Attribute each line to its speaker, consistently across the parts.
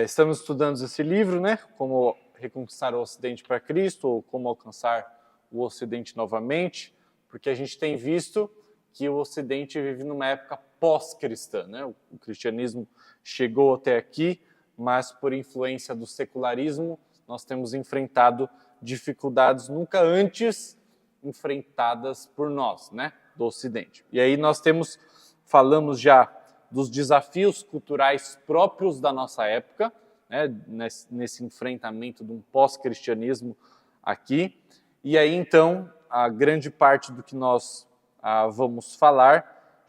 Speaker 1: Estamos estudando esse livro, né? Como reconquistar o Ocidente para Cristo, ou como alcançar o Ocidente novamente, porque a gente tem visto que o Ocidente vive numa época pós-cristã, né? O cristianismo chegou até aqui, mas por influência do secularismo, nós temos enfrentado dificuldades nunca antes enfrentadas por nós, né? Do Ocidente. E aí falamos já dos desafios culturais próprios da nossa época, né, nesse enfrentamento de um pós-cristianismo aqui. E aí, então, a grande parte do que nós vamos falar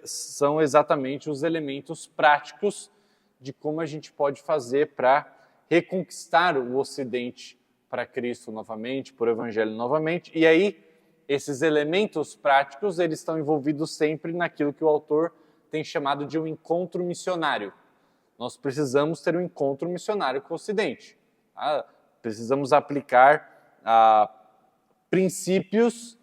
Speaker 1: são exatamente os elementos práticos de como a gente pode fazer para reconquistar o Ocidente para Cristo novamente, por Evangelho novamente. E aí, esses elementos práticos, eles estão envolvidos sempre naquilo que o autor tem chamado de um encontro missionário. Nós precisamos ter um encontro missionário com o Ocidente. Precisamos aplicar princípios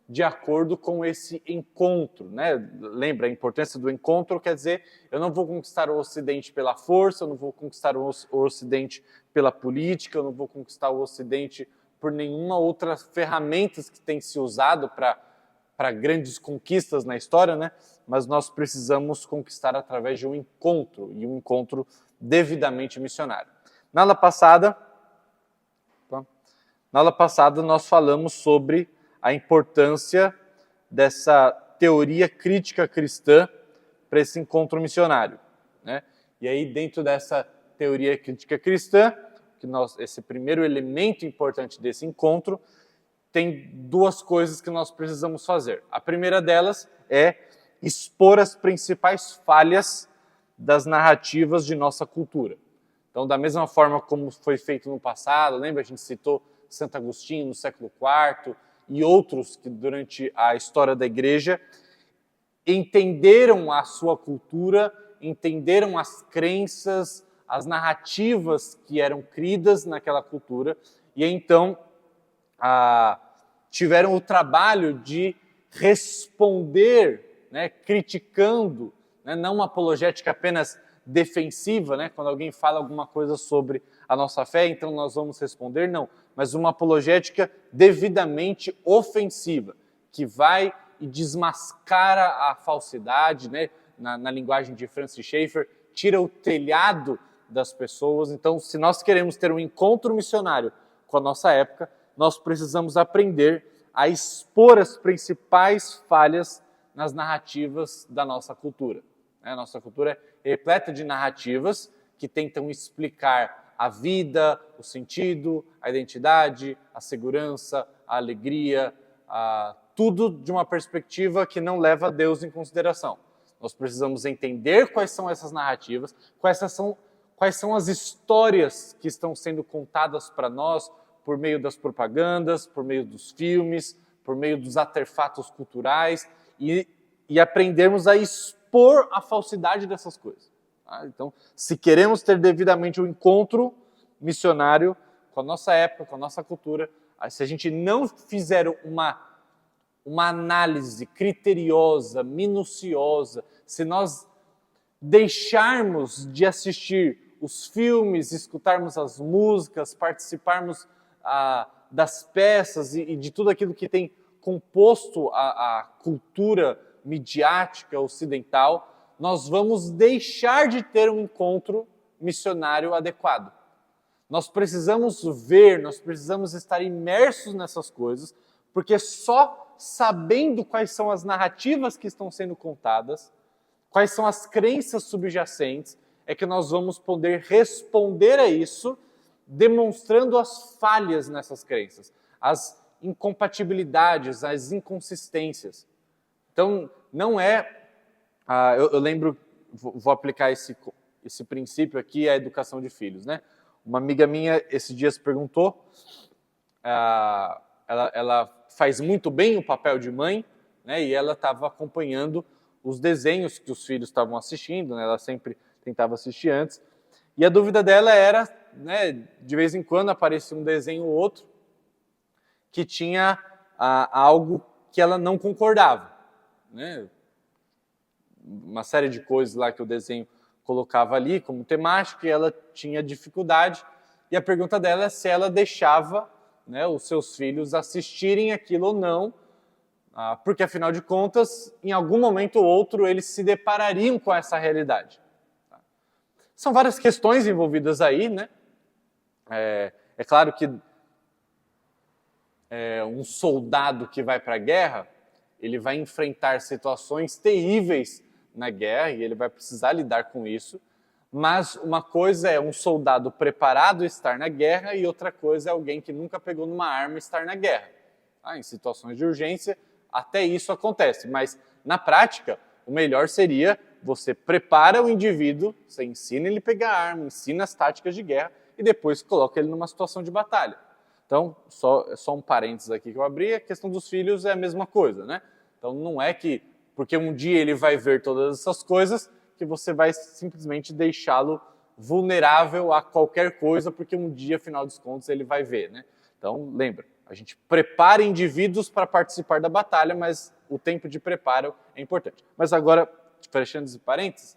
Speaker 1: de acordo com esse encontro, né? Lembra, a importância do encontro quer dizer, eu não vou conquistar o Ocidente pela força, eu não vou conquistar o Ocidente pela política, eu não vou conquistar o Ocidente por nenhuma outra ferramenta que tem se usado para grandes conquistas na história, né? Mas nós precisamos conquistar através de um encontro, e um encontro devidamente missionário. Na aula passada nós falamos sobre a importância dessa teoria crítica cristã para esse encontro missionário, né? E aí, dentro dessa teoria crítica cristã, esse primeiro elemento importante desse encontro, tem duas coisas que nós precisamos fazer. A primeira delas é expor as principais falhas das narrativas de nossa cultura. Então, da mesma forma como foi feito no passado, lembra? A gente citou Santo Agostinho no século IV e outros que durante a história da igreja entenderam a sua cultura, entenderam as crenças, as narrativas que eram cridas naquela cultura, e então tiveram o trabalho de responder, né, criticando, né, não uma apologética apenas defensiva, né, quando alguém fala alguma coisa sobre a nossa fé, então nós vamos responder, não, mas uma apologética devidamente ofensiva, que vai e desmascara a falsidade, né, na linguagem de Francis Schaeffer, tira o telhado das pessoas. Então, se nós queremos ter um encontro missionário com a nossa época, nós precisamos aprender a expor as principais falhas nas narrativas da nossa cultura. A nossa cultura é repleta de narrativas que tentam explicar a vida, o sentido, a identidade, a segurança, a alegria, tudo de uma perspectiva que não leva Deus em consideração. Nós precisamos entender quais são essas narrativas, quais são as histórias que estão sendo contadas para nós por meio das propagandas, por meio dos filmes, por meio dos artefatos culturais e aprendermos a expor a falsidade dessas coisas. Então, se queremos ter devidamente um encontro missionário com a nossa época, com a nossa cultura, se a gente não fizer uma análise criteriosa, minuciosa, se nós deixarmos de assistir os filmes, escutarmos as músicas, participarmos das peças e de tudo aquilo que tem composto a cultura midiática ocidental, nós vamos deixar de ter um encontro missionário adequado. Nós precisamos ver, nós precisamos estar imersos nessas coisas, porque só sabendo quais são as narrativas que estão sendo contadas, quais são as crenças subjacentes, é que nós vamos poder responder a isso, demonstrando as falhas nessas crenças, as incompatibilidades, as inconsistências. Então, não é... eu lembro, vou aplicar esse princípio aqui à educação de filhos, né? Uma amiga minha, esses dias, perguntou, ela faz muito bem o papel de mãe, né? E ela estava acompanhando os desenhos que os filhos estavam assistindo, né? Ela sempre tentava assistir antes, e a dúvida dela era, né, de vez em quando aparecia um desenho ou outro que tinha algo que ela não concordava, né? Uma série de coisas lá que o desenho colocava ali como temática e ela tinha dificuldade. E a pergunta dela é se ela deixava, né, os seus filhos assistirem aquilo ou não, porque, afinal de contas, em algum momento ou outro, eles se deparariam com essa realidade. São várias questões envolvidas aí, né? É claro que um soldado que vai para a guerra, ele vai enfrentar situações terríveis na guerra e ele vai precisar lidar com isso. Mas uma coisa é um soldado preparado estar na guerra e outra coisa é alguém que nunca pegou numa arma estar na guerra. Em situações de urgência, até isso acontece, mas na prática, o melhor seria você prepara o indivíduo, você ensina ele a pegar a arma, ensina as táticas de guerra e depois coloca ele numa situação de batalha. Então, só um parênteses aqui que eu abri, a questão dos filhos é a mesma coisa, né? Então não é que, porque um dia ele vai ver todas essas coisas, que você vai simplesmente deixá-lo vulnerável a qualquer coisa, porque um dia, afinal dos contos, ele vai ver, né? Então, lembra, a gente prepara indivíduos para participar da batalha, mas o tempo de preparo é importante. Mas agora, fechando esse parênteses,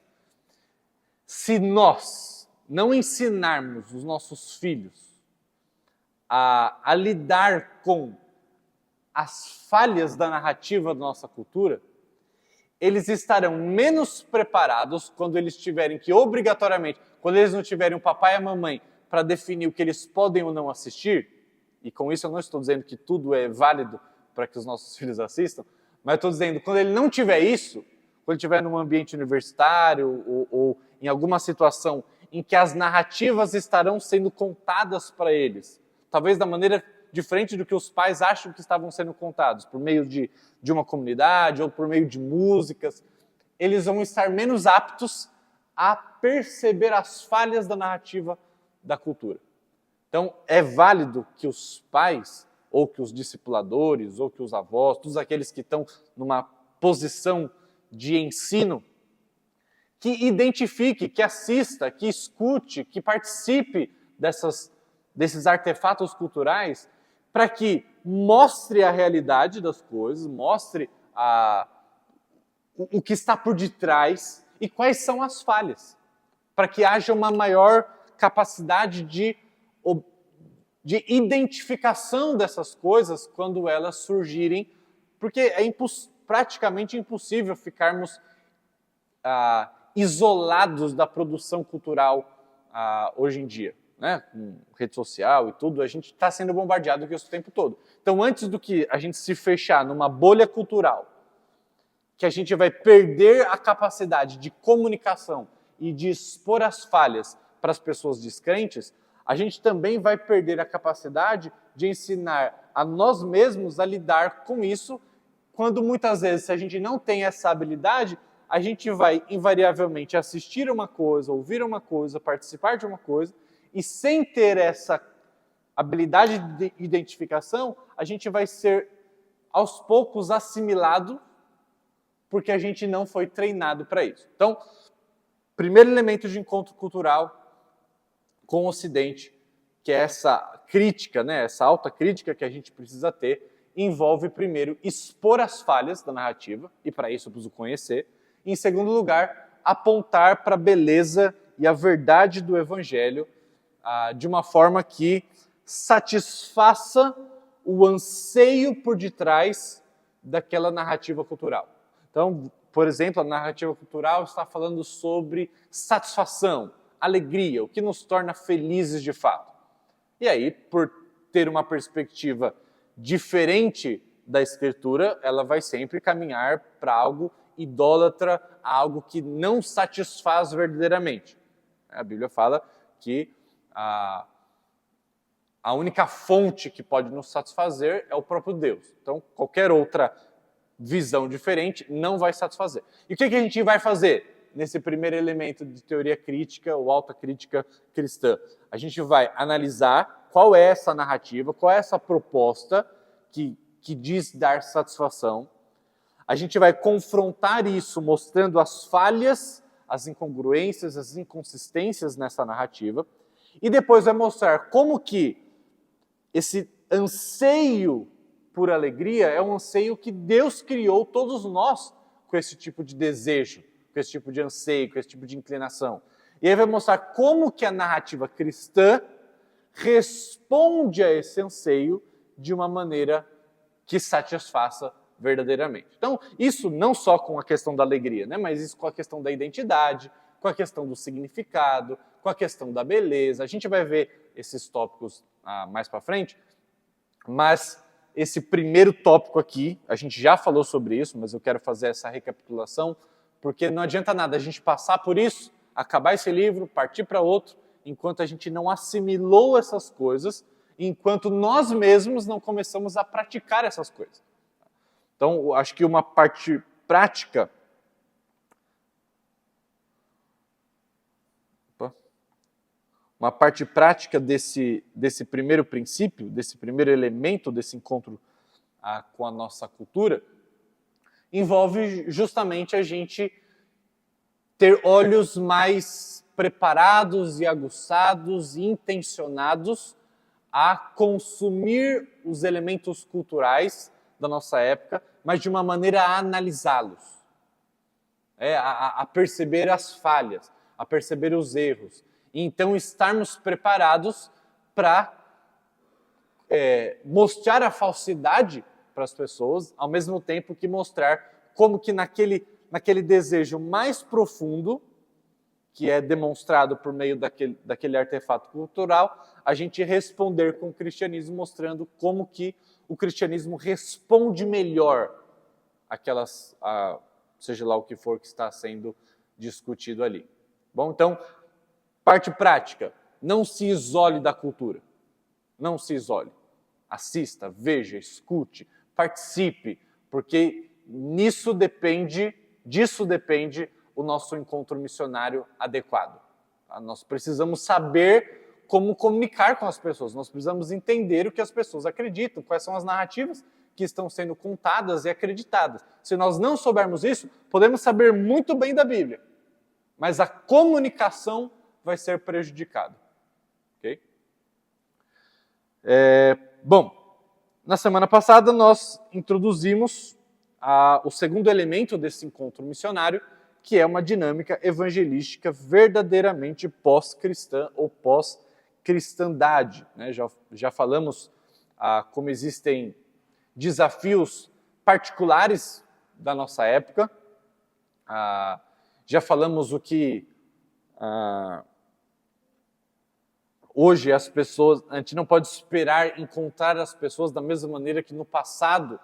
Speaker 1: se nós não ensinarmos os nossos filhos a lidar com as falhas da narrativa da nossa cultura, eles estarão menos preparados quando eles tiverem que, obrigatoriamente, quando eles não tiverem o papai e a mamãe para definir o que eles podem ou não assistir, e com isso eu não estou dizendo que tudo é válido para que os nossos filhos assistam, mas estou dizendo, quando ele não tiver isso, quando ele estiver num ambiente universitário ou em alguma situação em que as narrativas estarão sendo contadas para eles, talvez da maneira diferente do que os pais acham que estavam sendo contados, por meio de uma comunidade ou por meio de músicas, eles vão estar menos aptos a perceber as falhas da narrativa da cultura. Então, é válido que os pais, ou que os discipuladores, ou que os avós, todos aqueles que estão numa posição de ensino, que identifique, que assista, que escute, que participe desses artefatos culturais, para que mostre a realidade das coisas, mostre o que está por detrás e quais são as falhas, para que haja uma maior capacidade de identificação dessas coisas quando elas surgirem, porque é praticamente impossível ficarmos isolados da produção cultural hoje em dia. Né, com rede social e tudo, a gente está sendo bombardeado com isso o tempo todo. Então, antes do que a gente se fechar numa bolha cultural, que a gente vai perder a capacidade de comunicação e de expor as falhas para as pessoas descrentes, a gente também vai perder a capacidade de ensinar a nós mesmos a lidar com isso, quando muitas vezes, se a gente não tem essa habilidade, a gente vai invariavelmente assistir uma coisa, ouvir uma coisa, participar de uma coisa, e sem ter essa habilidade de identificação, a gente vai ser, aos poucos, assimilado, porque a gente não foi treinado para isso. Então, primeiro elemento de encontro cultural com o Ocidente, que é essa crítica, né, essa autocrítica que a gente precisa ter, envolve, primeiro, expor as falhas da narrativa, e para isso eu preciso conhecer. E, em segundo lugar, apontar para a beleza e a verdade do Evangelho, de uma forma que satisfaça o anseio por detrás daquela narrativa cultural. Então, por exemplo, a narrativa cultural está falando sobre satisfação, alegria, o que nos torna felizes de fato. E aí, por ter uma perspectiva diferente da Escritura, ela vai sempre caminhar para algo idólatra, algo que não satisfaz verdadeiramente. A Bíblia fala que a única fonte que pode nos satisfazer é o próprio Deus. Então, qualquer outra visão diferente não vai satisfazer. E o que a gente vai fazer nesse primeiro elemento de teoria crítica ou autocrítica cristã? A gente vai analisar qual é essa narrativa, qual é essa proposta que diz dar satisfação. A gente vai confrontar isso mostrando as falhas, as incongruências, as inconsistências nessa narrativa. E depois vai mostrar como que esse anseio por alegria é um anseio que Deus criou todos nós com esse tipo de desejo. com esse tipo de anseio, com esse tipo de inclinação. E aí vai mostrar como que a narrativa cristã responde a esse anseio de uma maneira que satisfaça verdadeiramente. Então, isso não só com a questão da alegria, né, mas isso com a questão da identidade, com a questão do significado, com a questão da beleza. A gente vai ver esses tópicos mais para frente, mas esse primeiro tópico aqui, a gente já falou sobre isso, mas eu quero fazer essa recapitulação, porque não adianta nada a gente passar por isso, acabar esse livro, partir para outro, enquanto a gente não assimilou essas coisas, enquanto nós mesmos não começamos a praticar essas coisas. Então, acho que uma parte prática... Uma parte prática desse primeiro princípio, desse primeiro elemento, desse encontro com a nossa cultura, envolve justamente a gente ter olhos mais preparados e aguçados e intencionados a consumir os elementos culturais da nossa época, mas de uma maneira a analisá-los, a perceber as falhas, a perceber os erros, e então estarmos preparados para mostrar a falsidade para as pessoas, ao mesmo tempo que mostrar como que naquele desejo mais profundo, que é demonstrado por meio daquele artefato cultural, a gente responder com o cristianismo, mostrando como que o cristianismo responde melhor seja lá o que for que está sendo discutido ali. Bom, então, parte prática, não se isole da cultura, não se isole. Assista, veja, escute, participe, porque disso depende o nosso encontro missionário adequado. Nós precisamos saber como comunicar com as pessoas, nós precisamos entender o que as pessoas acreditam, quais são as narrativas que estão sendo contadas e acreditadas. Se nós não soubermos isso, podemos saber muito bem da Bíblia, mas a comunicação vai ser prejudicada. Okay? Bom, na semana passada nós introduzimos o segundo elemento desse encontro missionário, que é uma dinâmica evangelística verdadeiramente pós-cristã ou pós-cristandade. Né? Já falamos como existem desafios particulares da nossa época, já falamos o que hoje as pessoas, a gente não pode esperar encontrar as pessoas da mesma maneira que no passado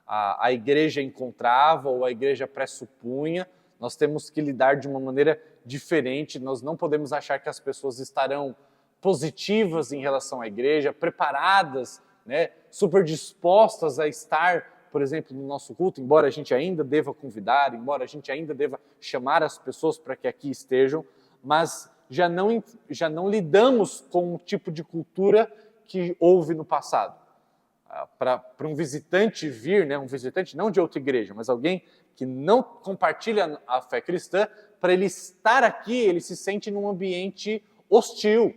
Speaker 1: a igreja encontrava ou a igreja pressupunha. Nós temos que lidar de uma maneira diferente, nós não podemos achar que as pessoas estarão positivas em relação à igreja, preparadas, né, super dispostas a estar, por exemplo, no nosso culto, embora a gente ainda deva convidar, embora a gente ainda deva chamar as pessoas para que aqui estejam, mas já não lidamos com um tipo de cultura que houve no passado. Para um visitante vir, né, um visitante não de outra igreja, mas alguém que não compartilha a fé cristã, para ele estar aqui, ele se sente num ambiente hostil.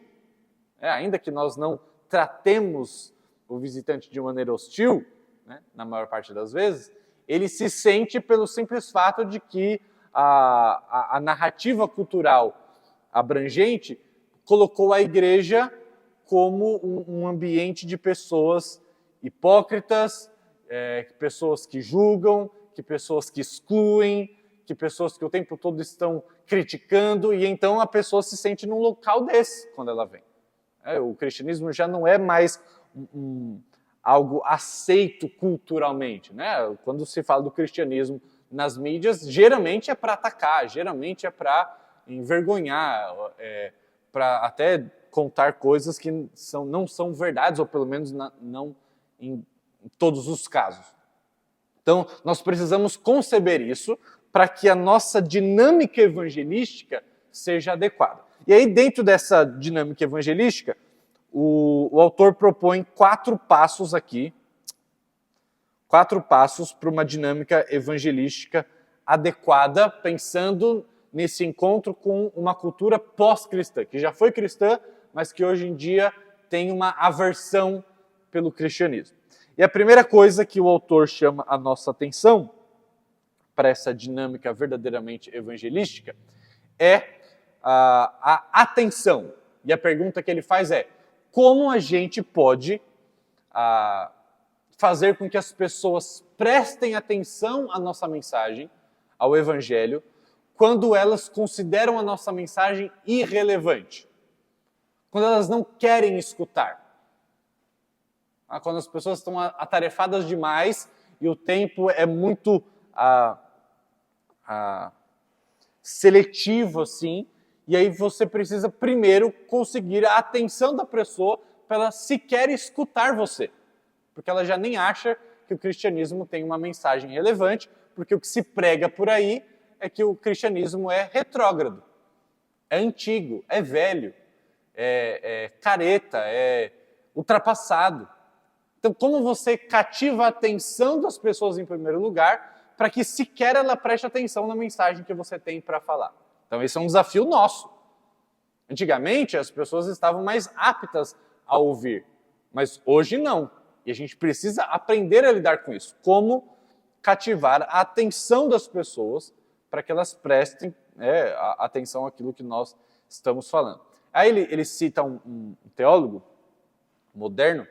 Speaker 1: Ainda que nós não tratemos o visitante de maneira hostil, né, na maior parte das vezes, ele se sente pelo simples fato de que a narrativa cultural abrangente colocou a igreja como um ambiente de pessoas hipócritas, pessoas que julgam, que pessoas que excluem, que pessoas que o tempo todo estão criticando, e então a pessoa se sente num local desse quando ela vem. O cristianismo já não é mais algo aceito culturalmente, né? Quando se fala do cristianismo nas mídias, geralmente é para atacar, geralmente é para envergonhar, para até contar coisas que não são verdades, ou pelo menos não em todos os casos. Então, nós precisamos conceber isso para que a nossa dinâmica evangelística seja adequada. E aí, dentro dessa dinâmica evangelística, o autor propõe 4 passos aqui, 4 passos para uma dinâmica evangelística adequada, pensando nesse encontro com uma cultura pós-cristã, que já foi cristã, mas que hoje em dia tem uma aversão pelo cristianismo. E a primeira coisa que o autor chama a nossa atenção para essa dinâmica verdadeiramente evangelística é a atenção. E a pergunta que ele faz é: como a gente pode fazer com que as pessoas prestem atenção à nossa mensagem, ao Evangelho, quando elas consideram a nossa mensagem irrelevante? Quando elas não querem escutar. Quando as pessoas estão atarefadas demais e o tempo é muito seletivo, assim, e aí você precisa primeiro conseguir a atenção da pessoa para ela sequer escutar você. Porque ela já nem acha que o cristianismo tem uma mensagem relevante, porque o que se prega por aí é que o cristianismo é retrógrado, é antigo, é velho, é careta, é ultrapassado. Então, como você cativa a atenção das pessoas em primeiro lugar, para que sequer ela preste atenção na mensagem que você tem para falar? Então, esse é um desafio nosso. Antigamente, as pessoas estavam mais aptas a ouvir, mas hoje não. E a gente precisa aprender a lidar com isso. Como cativar a atenção das pessoas para que elas prestem atenção àquilo que nós estamos falando. Aí ele cita um teólogo moderno,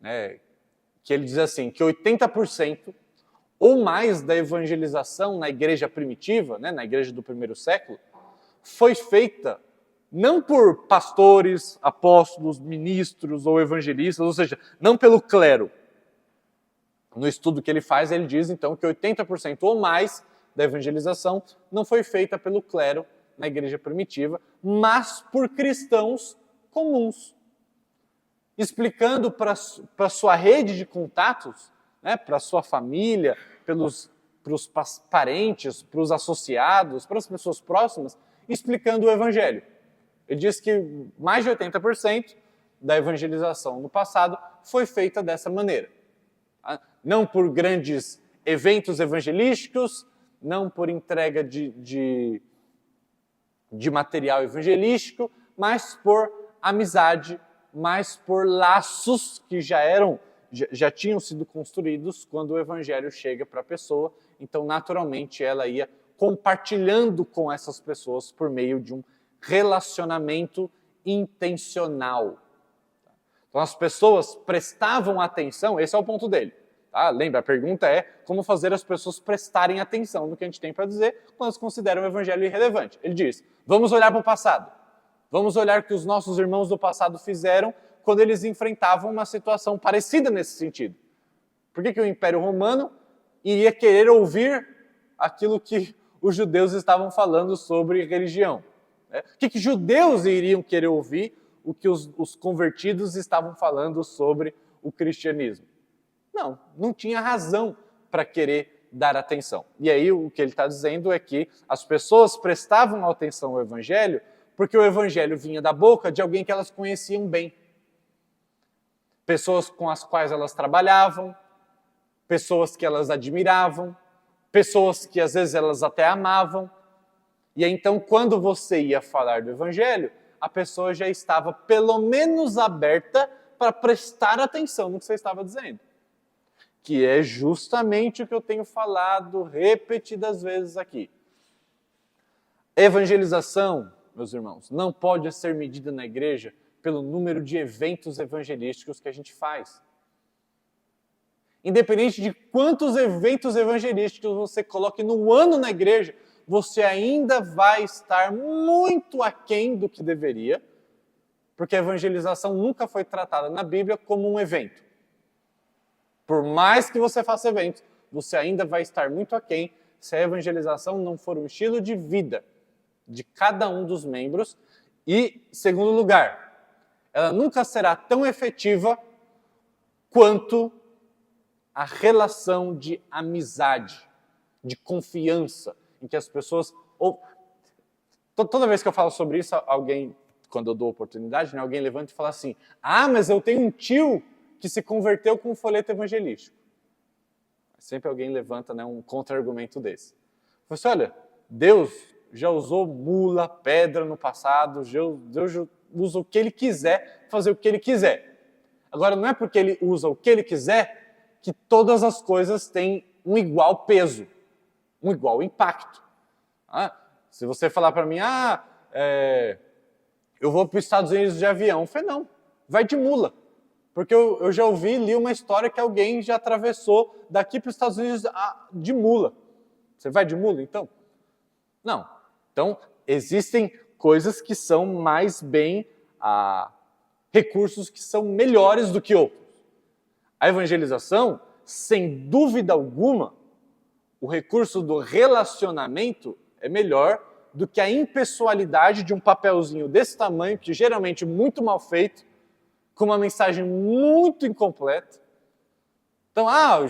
Speaker 1: né, que ele diz assim, que 80% ou mais da evangelização na igreja primitiva, né, na igreja do primeiro século, foi feita não por pastores, apóstolos, ministros ou evangelistas, ou seja, não pelo clero. No estudo que ele faz, ele diz então que 80% ou mais da evangelização não foi feita pelo clero na igreja primitiva, mas por cristãos comuns, explicando para a sua rede de contatos, né, para a sua família, para os parentes, para os associados, para as pessoas próximas, explicando o evangelho. Ele diz que mais de 80% da evangelização no passado foi feita dessa maneira. Não por grandes eventos evangelísticos, não por entrega de material evangelístico, mas por amizade, mas por laços que já tinham sido construídos quando o evangelho chega para a pessoa. Então, naturalmente, ela ia compartilhando com essas pessoas por meio de um relacionamento intencional. Então, as pessoas prestavam atenção, esse é o ponto dele. Tá? Lembra, a pergunta é como fazer as pessoas prestarem atenção no que a gente tem para dizer quando elas consideram o evangelho irrelevante. Ele diz, vamos olhar para o passado. Vamos olhar o que os nossos irmãos do passado fizeram quando eles enfrentavam uma situação parecida nesse sentido. Por que o Império Romano iria querer ouvir aquilo que os judeus estavam falando sobre religião? O que judeus iriam querer ouvir o que os convertidos estavam falando sobre o cristianismo? Não tinha razão para querer dar atenção. E aí o que ele está dizendo é que as pessoas prestavam atenção ao evangelho porque o evangelho vinha da boca de alguém que elas conheciam bem. Pessoas com as quais elas trabalhavam, pessoas que elas admiravam, pessoas que às vezes elas até amavam. E então, quando você ia falar do evangelho, a pessoa já estava pelo menos aberta para prestar atenção no que você estava dizendo. Que é justamente o que eu tenho falado repetidas vezes aqui. Evangelização, meus irmãos, não pode ser medida na igreja pelo número de eventos evangelísticos que a gente faz. Independente de quantos eventos evangelísticos você coloque no ano na igreja, você ainda vai estar muito aquém do que deveria, porque a evangelização nunca foi tratada na Bíblia como um evento. Por mais que você faça eventos, você ainda vai estar muito aquém se a evangelização não for um estilo de vida de cada um dos membros. E, segundo lugar, ela nunca será tão efetiva quanto a relação de amizade, de confiança, em que as pessoas... Toda vez que eu falo sobre isso, alguém, quando eu dou oportunidade, né, alguém levanta e fala assim, mas eu tenho um tio que se converteu com um folheto evangelístico. Sempre alguém levanta, né, um contra-argumento desse. Fala assim, olha, Deus já usou mula, pedra no passado, Deus usa o que Ele quiser, fazer o que Ele quiser. Agora, não é porque Ele usa o que Ele quiser que todas as coisas têm um igual peso, um igual impacto. Se você falar para mim, eu vou para os Estados Unidos de avião, eu falei, não, vai de mula. Porque eu já li uma história que alguém já atravessou daqui para os Estados Unidos de mula. Você vai de mula, então? Não. Então, existem coisas que são mais bem, recursos que são melhores do que outros. A evangelização, sem dúvida alguma, o recurso do relacionamento é melhor do que a impessoalidade de um papelzinho desse tamanho, que geralmente é muito mal feito, com uma mensagem muito incompleta. Então,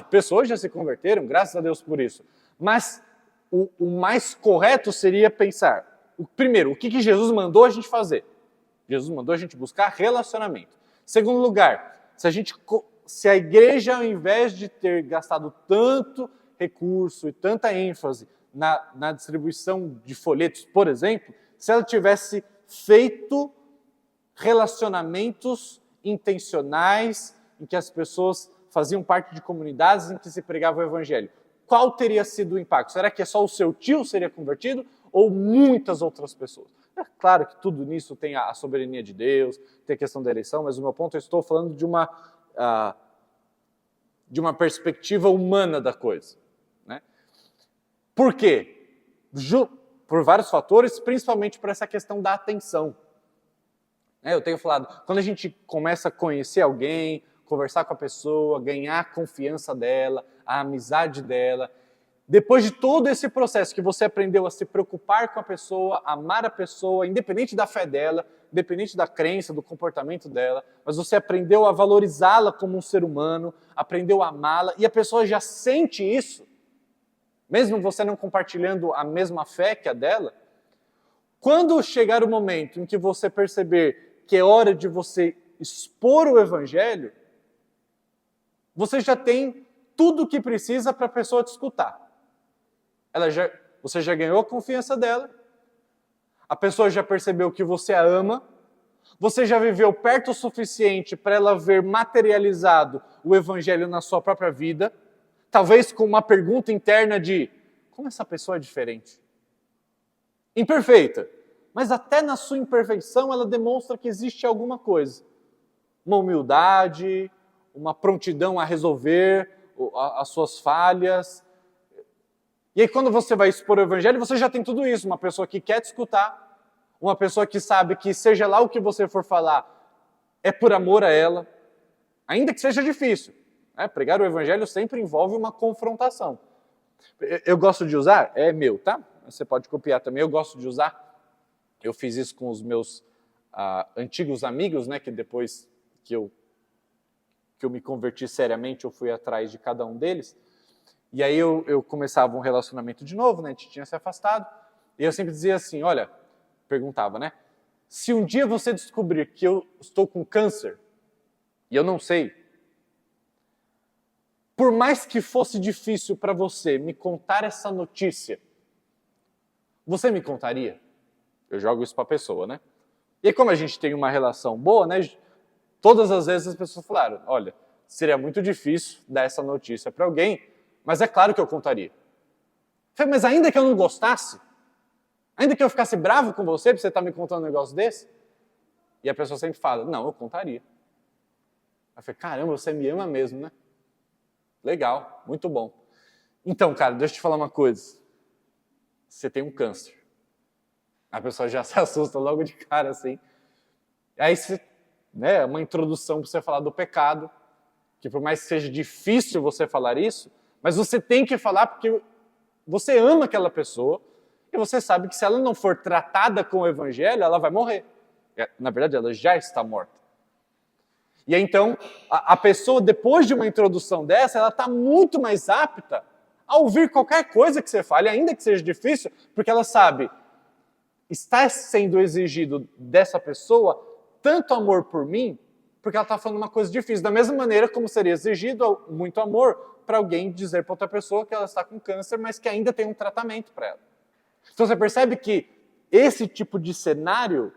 Speaker 1: pessoas já se converteram, graças a Deus por isso. Mas o mais correto seria pensar, primeiro, o que Jesus mandou a gente fazer? Jesus mandou a gente buscar relacionamento. Segundo lugar, se a igreja, ao invés de ter gastado tanto recurso e tanta ênfase na distribuição de folhetos, por exemplo, se ela tivesse feito relacionamentos intencionais em que as pessoas faziam parte de comunidades em que se pregava o evangelho, qual teria sido o impacto? Será que só o seu tio seria convertido ou muitas outras pessoas? É claro que tudo nisso tem a soberania de Deus, tem a questão da eleição, mas o meu ponto, eu estou falando de uma perspectiva humana da coisa. Né? Por quê? Por vários fatores, principalmente por essa questão da atenção. Eu tenho falado, quando a gente começa a conhecer alguém, conversar com a pessoa, ganhar a confiança dela, a amizade dela, depois de todo esse processo que você aprendeu a se preocupar com a pessoa, amar a pessoa, independente da fé dela, independente da crença, do comportamento dela, mas você aprendeu a valorizá-la como um ser humano, aprendeu a amá-la, e a pessoa já sente isso, mesmo você não compartilhando a mesma fé que a dela, quando chegar o momento em que você perceber que é hora de você expor o evangelho, você já tem tudo o que precisa para a pessoa te escutar. Você já ganhou a confiança dela, a pessoa já percebeu que você a ama, você já viveu perto o suficiente para ela ver materializado o evangelho na sua própria vida, talvez com uma pergunta interna de como essa pessoa é diferente? Imperfeita, mas até na sua imperfeição ela demonstra que existe alguma coisa. Uma humildade, uma prontidão a resolver as suas falhas. E aí quando você vai expor o evangelho, você já tem tudo isso. Uma pessoa que quer te escutar, uma pessoa que sabe que seja lá o que você for falar, é por amor a ela, ainda que seja difícil. Pregar o evangelho sempre envolve uma confrontação. Eu gosto de usar, é meu, tá? Você pode copiar também, eu gosto de usar. Eu fiz isso com os meus antigos amigos, né, que depois que eu me converti seriamente, eu fui atrás de cada um deles. E aí eu começava um relacionamento de novo, né, a gente tinha se afastado. E eu sempre dizia assim, olha, perguntava, né? Se um dia você descobrir que eu estou com câncer, e eu não sei, por mais que fosse difícil para você me contar essa notícia, você me contaria? Eu jogo isso para a pessoa, né? E aí, como a gente tem uma relação boa, né? Todas as vezes as pessoas falaram, olha, seria muito difícil dar essa notícia para alguém, mas é claro que eu contaria. Eu falei, mas ainda que eu não gostasse, ainda que eu ficasse bravo com você por você estar me contando um negócio desse, e a pessoa sempre fala, não, eu contaria. Eu falei, caramba, você me ama mesmo, né? Legal, muito bom. Então, cara, deixa eu te falar uma coisa. Você tem um câncer. A pessoa já se assusta logo de cara, assim. Aí, uma introdução para você falar do pecado, que por mais que seja difícil você falar isso, mas você tem que falar porque você ama aquela pessoa e você sabe que se ela não for tratada com o evangelho, ela vai morrer. Na verdade, ela já está morta. E aí, então, a pessoa, depois de uma introdução dessa, ela está muito mais apta a ouvir qualquer coisa que você fale, ainda que seja difícil, porque ela sabe, está sendo exigido dessa pessoa tanto amor por mim, porque ela está falando uma coisa difícil. Da mesma maneira como seria exigido muito amor para alguém dizer para outra pessoa que ela está com câncer, mas que ainda tem um tratamento para ela. Então você percebe que esse tipo de cenário,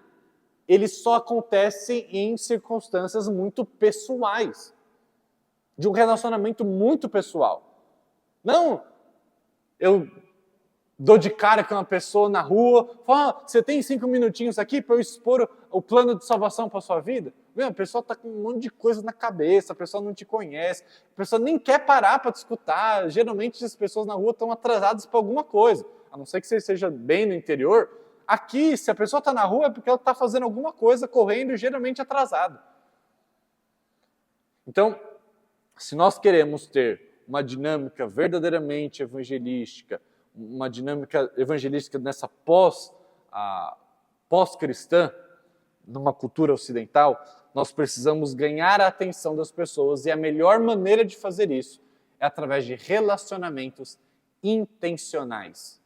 Speaker 1: ele só acontece em circunstâncias muito pessoais, de um relacionamento muito pessoal. Não, eu dou de cara com uma pessoa na rua, falo, você tem 5 minutinhos aqui para eu expor o plano de salvação para a sua vida? A pessoa está com um monte de coisa na cabeça, a pessoa não te conhece, a pessoa nem quer parar para te escutar. Geralmente as pessoas na rua estão atrasadas para alguma coisa, a não ser que você esteja bem no interior. Aqui, se a pessoa está na rua é porque ela está fazendo alguma coisa, correndo, geralmente atrasada. Então, se nós queremos ter uma dinâmica verdadeiramente evangelística, uma dinâmica evangelística nessa pós-cristã, numa cultura ocidental, nós precisamos ganhar a atenção das pessoas e a melhor maneira de fazer isso é através de relacionamentos intencionais.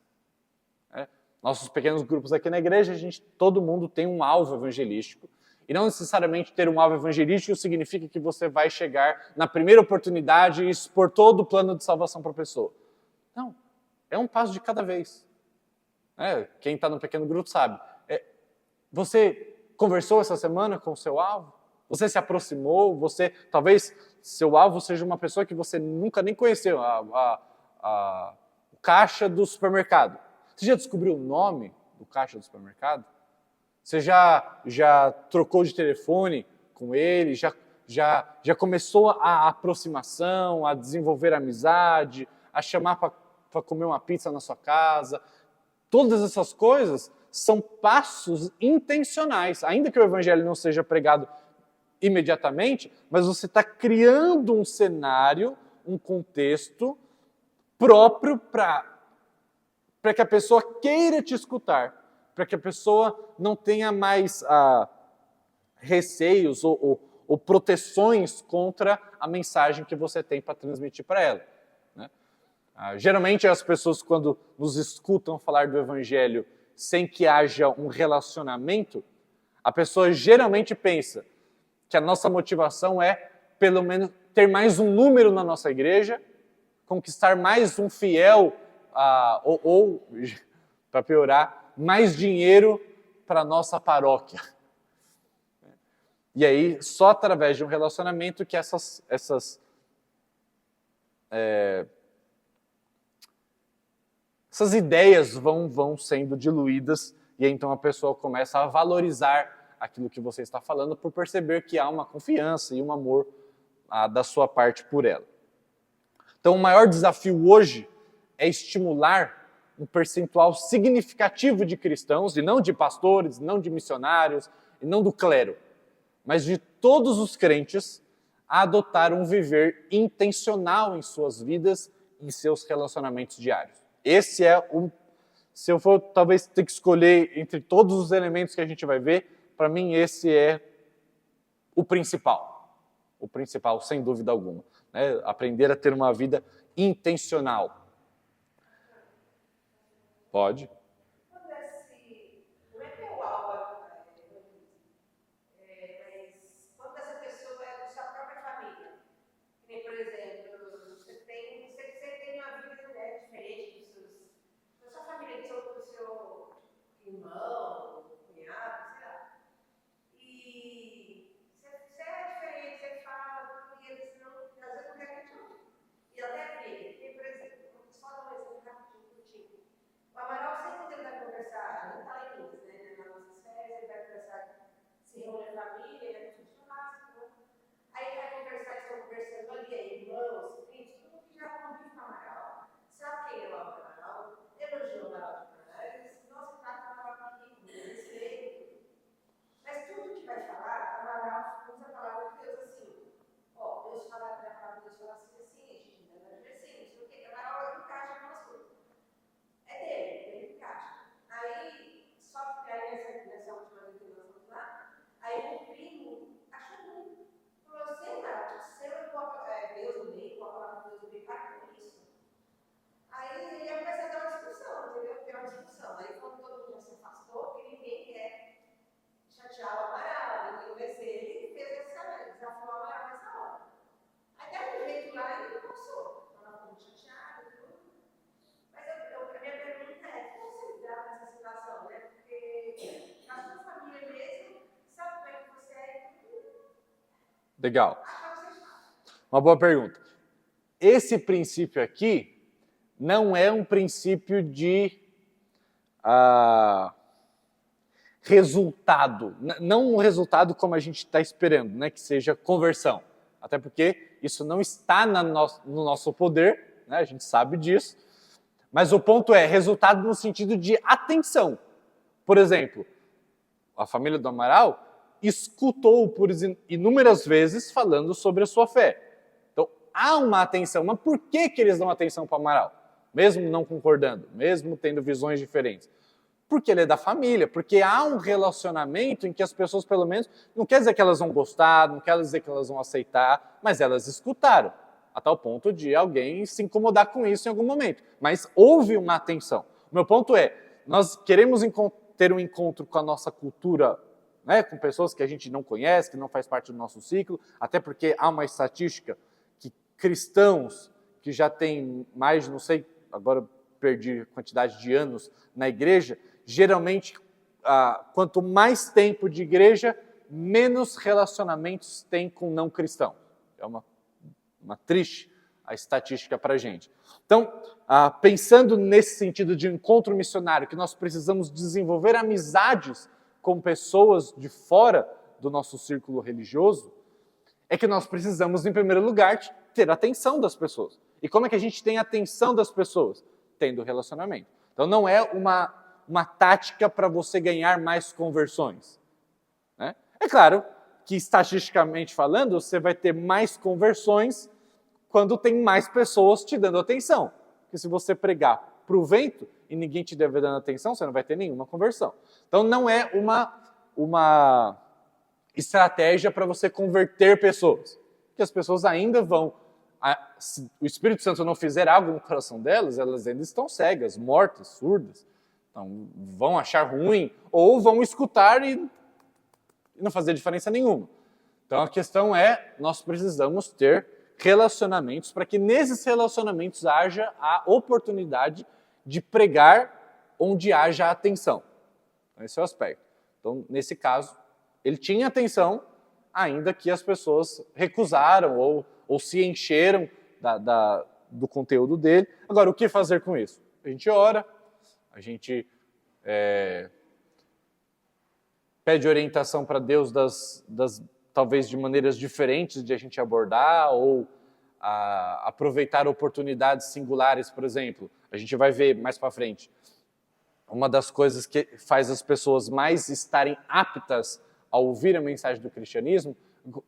Speaker 1: Nossos pequenos grupos aqui na igreja, todo mundo tem um alvo evangelístico. E não necessariamente ter um alvo evangelístico significa que você vai chegar na primeira oportunidade e expor todo o plano de salvação para a pessoa. Não, é um passo de cada vez. Quem está no pequeno grupo sabe. Você conversou essa semana com o seu alvo? Você se aproximou? Talvez seu alvo seja uma pessoa que você nunca nem conheceu, o caixa do supermercado. Você já descobriu o nome do caixa do supermercado? Você já trocou de telefone com ele? Já começou a aproximação, a desenvolver amizade, a chamar para comer uma pizza na sua casa? Todas essas coisas são passos intencionais. Ainda que o evangelho não seja pregado imediatamente, mas você está criando um cenário, um contexto próprio para que a pessoa queira te escutar, para que a pessoa não tenha mais receios ou proteções contra a mensagem que você tem para transmitir para ela. Né? Geralmente as pessoas, quando nos escutam falar do evangelho sem que haja um relacionamento, a pessoa geralmente pensa que a nossa motivação é, pelo menos, ter mais um número na nossa igreja, conquistar mais um fiel, ou para piorar, mais dinheiro para a nossa paróquia. E aí, só através de um relacionamento que essas ideias vão sendo diluídas, e aí, então a pessoa começa a valorizar aquilo que você está falando por perceber que há uma confiança e um amor da sua parte por ela. Então, o maior desafio hoje é estimular um percentual significativo de cristãos, e não de pastores, não de missionários, e não do clero, mas de todos os crentes, a adotar um viver intencional em suas vidas e em seus relacionamentos diários. Esse é se eu for talvez ter que escolher entre todos os elementos que a gente vai ver, para mim esse é o principal, sem dúvida alguma, né? Aprender a ter uma vida intencional. Pode. Legal. Uma boa pergunta. Esse princípio aqui não é um princípio de resultado, não um resultado como a gente está esperando, né, que seja conversão. Até porque isso não está no nosso poder, né, a gente sabe disso. Mas o ponto é resultado no sentido de atenção. Por exemplo, a família do Amaral escutou por inúmeras vezes falando sobre a sua fé. Então, há uma atenção. Mas por que eles dão atenção para o Amaral? Mesmo não concordando, mesmo tendo visões diferentes. Porque ele é da família, porque há um relacionamento em que as pessoas, pelo menos, não quer dizer que elas vão gostar, não quer dizer que elas vão aceitar, mas elas escutaram, a tal ponto de alguém se incomodar com isso em algum momento. Mas houve uma atenção. O meu ponto é, nós queremos ter um encontro com a nossa cultura, né, com pessoas que a gente não conhece, que não faz parte do nosso ciclo, até porque há uma estatística que cristãos que já têm mais, não sei, agora perdi a quantidade de anos na igreja, geralmente, quanto mais tempo de igreja, menos relacionamentos tem com não cristão. É uma triste a estatística para a gente. Então, pensando nesse sentido de encontro missionário, que nós precisamos desenvolver amizades com pessoas de fora do nosso círculo religioso, é que nós precisamos, em primeiro lugar, ter a atenção das pessoas. E como é que a gente tem a atenção das pessoas? Tendo relacionamento. Então, não é uma tática para você ganhar mais conversões, né? É claro que, estatisticamente falando, você vai ter mais conversões quando tem mais pessoas te dando atenção. Porque se você pregar para o vento e ninguém te deve dando atenção, você não vai ter nenhuma conversão. Então não é uma estratégia para você converter pessoas. Porque as pessoas ainda vão... Se o Espírito Santo não fizer algo no coração delas, elas ainda estão cegas, mortas, surdas. Então, vão achar ruim ou vão escutar e não fazer diferença nenhuma. Então, a questão é, nós precisamos ter relacionamentos para que nesses relacionamentos haja a oportunidade de pregar onde haja atenção. Então, esse é o aspecto. Então, nesse caso, ele tinha atenção, ainda que as pessoas recusaram ou se encheram do conteúdo dele. Agora, o que fazer com isso? A gente ora, a gente pede orientação para Deus talvez de maneiras diferentes de a gente abordar, ou aproveitar oportunidades singulares, por exemplo. A gente vai ver mais para frente. Uma das coisas que faz as pessoas mais estarem aptas a ouvir a mensagem do cristianismo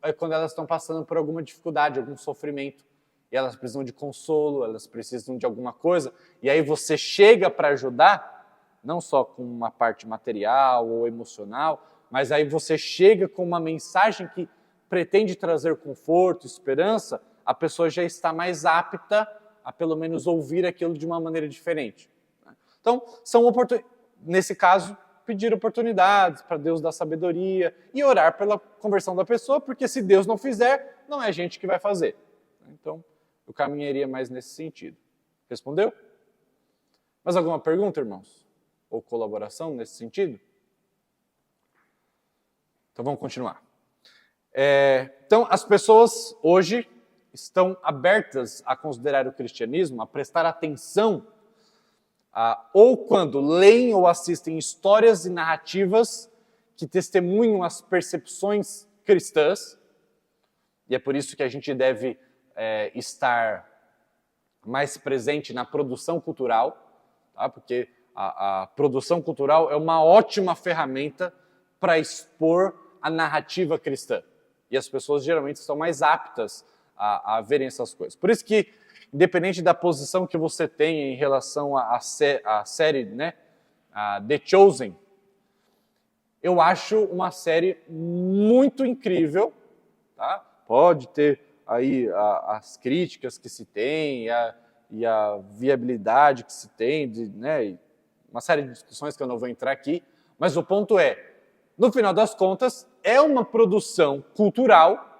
Speaker 1: é quando elas estão passando por alguma dificuldade, algum sofrimento. E elas precisam de consolo, elas precisam de alguma coisa. E aí você chega para ajudar, não só com uma parte material ou emocional, mas aí você chega com uma mensagem que pretende trazer conforto, esperança, a pessoa já está mais apta a pelo menos ouvir aquilo de uma maneira diferente. Então, nesse caso, pedir oportunidades para Deus dar sabedoria e orar pela conversão da pessoa, porque se Deus não fizer, não é a gente que vai fazer. Então, eu caminharia mais nesse sentido. Respondeu? Mais alguma pergunta, irmãos? Ou colaboração nesse sentido? Então vamos continuar. Então as pessoas hoje estão abertas a considerar o cristianismo, a prestar atenção, ou quando leem ou assistem histórias e narrativas que testemunham as percepções cristãs, e é por isso que a gente deve estar mais presente na produção cultural, tá? Porque a produção cultural é uma ótima ferramenta para expor a narrativa cristã. E as pessoas geralmente estão mais aptas a verem essas coisas. Por isso que, independente da posição que você tenha em relação à série, né, The Chosen, eu acho uma série muito incrível, tá? Pode ter aí as críticas que se tem e a viabilidade que se tem, né, uma série de discussões que eu não vou entrar aqui, mas o ponto é, no final das contas, é uma produção cultural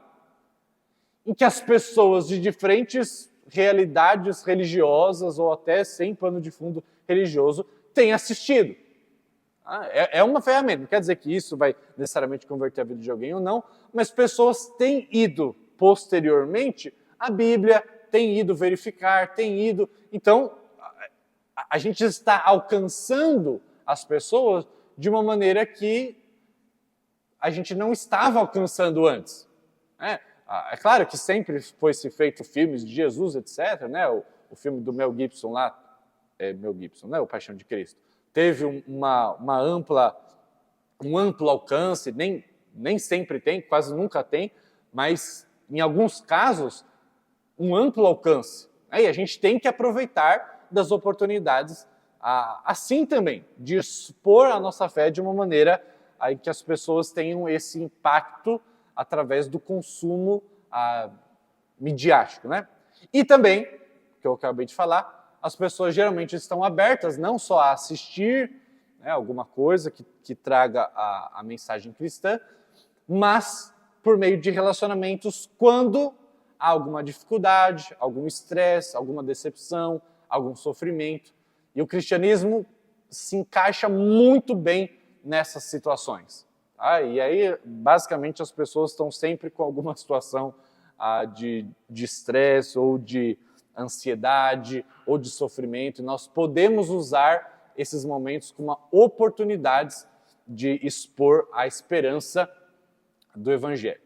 Speaker 1: em que as pessoas de diferentes realidades religiosas ou até sem pano de fundo religioso têm assistido. É uma ferramenta, não quer dizer que isso vai necessariamente converter a vida de alguém ou não, mas pessoas têm ido posteriormente à Bíblia, têm ido verificar, têm ido... Então, a gente está alcançando as pessoas de uma maneira que a gente não estava alcançando antes. É claro que sempre foi se feito filmes de Jesus, etc., né? O filme do Mel Gibson lá, Mel Gibson, né? O Paixão de Cristo, teve um amplo alcance, nem sempre tem, quase nunca tem, mas em alguns casos, um amplo alcance. E a gente tem que aproveitar das oportunidades assim também, de expor a nossa fé de uma maneira aí que as pessoas tenham esse impacto através do consumo midiático, né? E também, que eu acabei de falar, as pessoas geralmente estão abertas não só a assistir, né, alguma coisa que traga a mensagem cristã, mas por meio de relacionamentos quando há alguma dificuldade, algum estresse, alguma decepção, algum sofrimento. E o cristianismo se encaixa muito bem nessas situações. E aí, basicamente, as pessoas estão sempre com alguma situação de estresse ou de ansiedade ou de sofrimento. E nós podemos usar esses momentos como oportunidades de expor a esperança do Evangelho.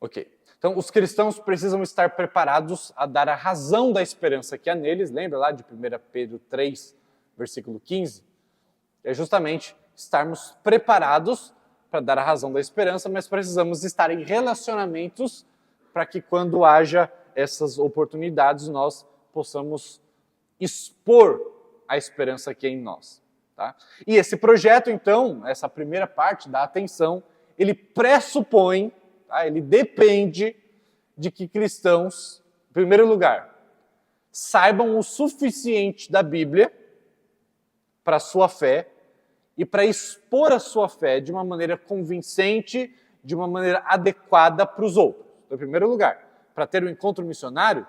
Speaker 1: Ok. Então, os cristãos precisam estar preparados a dar a razão da esperança que há neles. Lembra lá de 1 Pedro 3, versículo 15? É justamente estarmos preparados para dar a razão da esperança, mas precisamos estar em relacionamentos para que quando haja essas oportunidades nós possamos expor a esperança que é em nós. Tá? E esse projeto, então, essa primeira parte da atenção, ele pressupõe, ele depende de que cristãos, em primeiro lugar, saibam o suficiente da Bíblia para a sua fé e para expor a sua fé de uma maneira convincente, de uma maneira adequada para os outros. Então, em primeiro lugar, para ter um encontro missionário,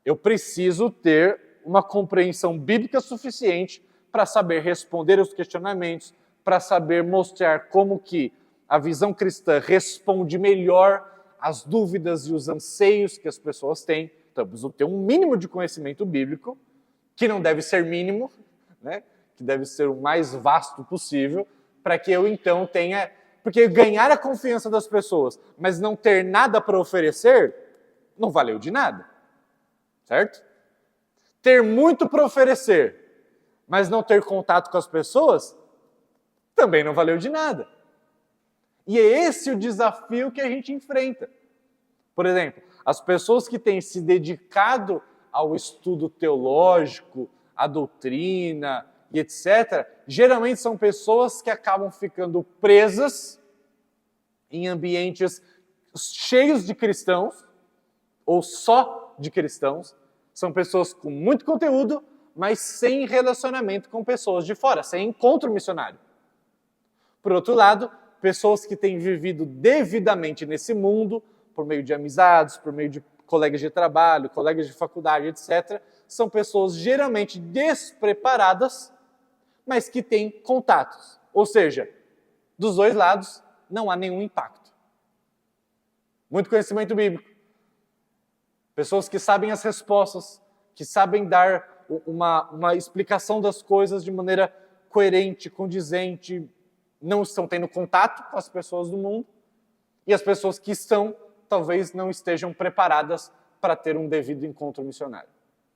Speaker 1: eu preciso ter uma compreensão bíblica suficiente para saber responder os questionamentos, para saber mostrar como que a visão cristã responde melhor às dúvidas e os anseios que as pessoas têm. Então, eu preciso ter um mínimo de conhecimento bíblico, que não deve ser mínimo, né? Que deve ser o mais vasto possível, para que eu então tenha... Porque ganhar a confiança das pessoas, mas não ter nada para oferecer, não valeu de nada. Certo? Ter muito para oferecer, mas não ter contato com as pessoas, também não valeu de nada. E é esse o desafio que a gente enfrenta. Por exemplo, as pessoas que têm se dedicado ao estudo teológico, à doutrina e etc., geralmente são pessoas que acabam ficando presas em ambientes cheios de cristãos, ou só de cristãos. São pessoas com muito conteúdo, mas sem relacionamento com pessoas de fora, sem encontro missionário. Por outro lado, pessoas que têm vivido devidamente nesse mundo, por meio de amizades, por meio de colegas de trabalho, colegas de faculdade, etc., são pessoas geralmente despreparadas, mas que têm contatos. Ou seja, dos dois lados não há nenhum impacto. Muito conhecimento bíblico. Pessoas que sabem as respostas, que sabem dar uma explicação das coisas de maneira coerente, condizente, não estão tendo contato com as pessoas do mundo, e as pessoas que estão, talvez não estejam preparadas para ter um devido encontro missionário.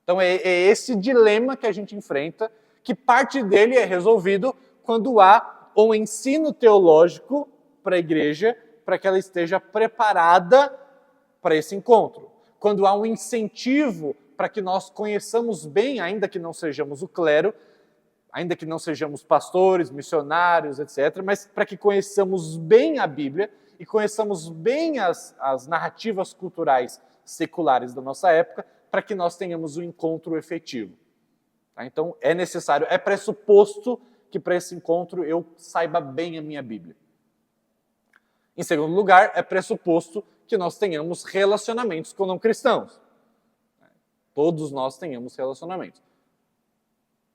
Speaker 1: Então é esse dilema que a gente enfrenta, que parte dele é resolvido quando há um ensino teológico para a igreja, para que ela esteja preparada para esse encontro. Quando há um incentivo para que nós conheçamos bem, ainda que não sejamos o clero, ainda que não sejamos pastores, missionários, etc., mas para que conheçamos bem a Bíblia e conheçamos bem as narrativas culturais seculares da nossa época, para que nós tenhamos um encontro efetivo. Tá? Então, é necessário, é pressuposto que para esse encontro eu saiba bem a minha Bíblia. Em segundo lugar, é pressuposto que nós tenhamos relacionamentos com não cristãos. Todos nós tenhamos relacionamentos.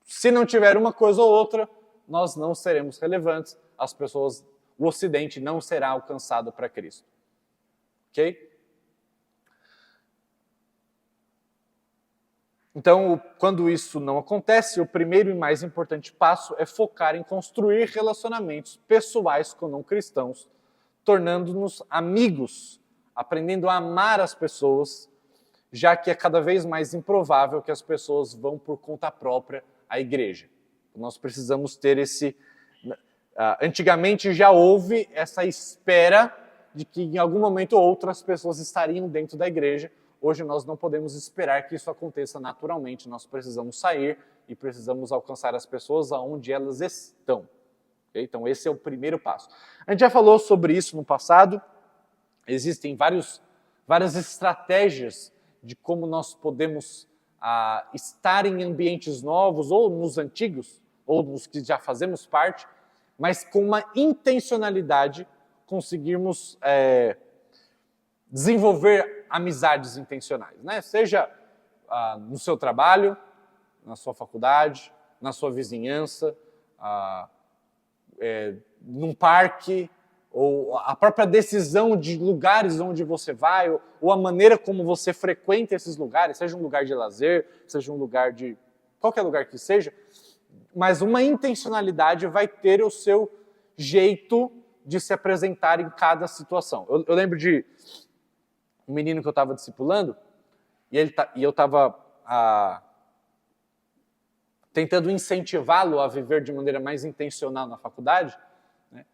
Speaker 1: Se não tiver uma coisa ou outra, nós não seremos relevantes, as pessoas, o Ocidente não será alcançado para Cristo. Ok? Então, quando isso não acontece, o primeiro e mais importante passo é focar em construir relacionamentos pessoais com não cristãos, tornando-nos amigos, aprendendo a amar as pessoas, já que é cada vez mais improvável que as pessoas vão por conta própria à igreja. Nós precisamos ter esse... Antigamente já houve essa espera de que em algum momento ou outro as pessoas estariam dentro da igreja. Hoje nós não podemos esperar que isso aconteça naturalmente. Nós precisamos sair e precisamos alcançar as pessoas aonde elas estão. Okay? Então esse é o primeiro passo. A gente já falou sobre isso no passado. Existem várias estratégias de como nós podemos estar em ambientes novos, ou nos antigos, ou nos que já fazemos parte, mas com uma intencionalidade conseguirmos desenvolver amizades intencionais, né? Seja no seu trabalho, na sua faculdade, na sua vizinhança, num parque, ou a própria decisão de lugares onde você vai, ou a maneira como você frequenta esses lugares, seja um lugar de lazer, seja um lugar de... qualquer lugar que seja, mas uma intencionalidade vai ter o seu jeito de se apresentar em cada situação. Eu lembro de um menino que eu estava discipulando, e eu estava tentando incentivá-lo a viver de maneira mais intencional na faculdade, né?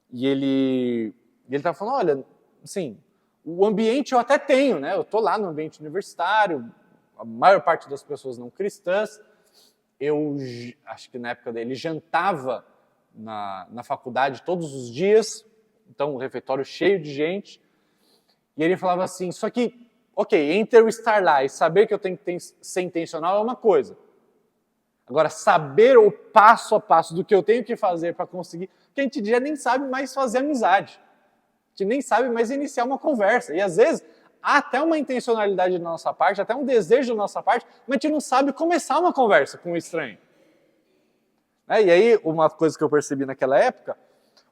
Speaker 1: E ele estava falando, olha, assim, o ambiente eu até tenho, né? Eu estou lá no ambiente universitário, a maior parte das pessoas não cristãs. Eu acho que na época dele jantava na faculdade todos os dias, então um refeitório cheio de gente, e ele falava assim, só que, ok, entre eu estar lá e saber que eu tenho que ser intencional é uma coisa. Agora, saber o passo a passo do que eu tenho que fazer para conseguir, porque a gente já nem sabe mais fazer amizade, a gente nem sabe mais iniciar uma conversa, e às vezes há até uma intencionalidade da nossa parte, até um desejo da nossa parte, mas a gente não sabe começar uma conversa com um estranho. E aí, uma coisa que eu percebi naquela época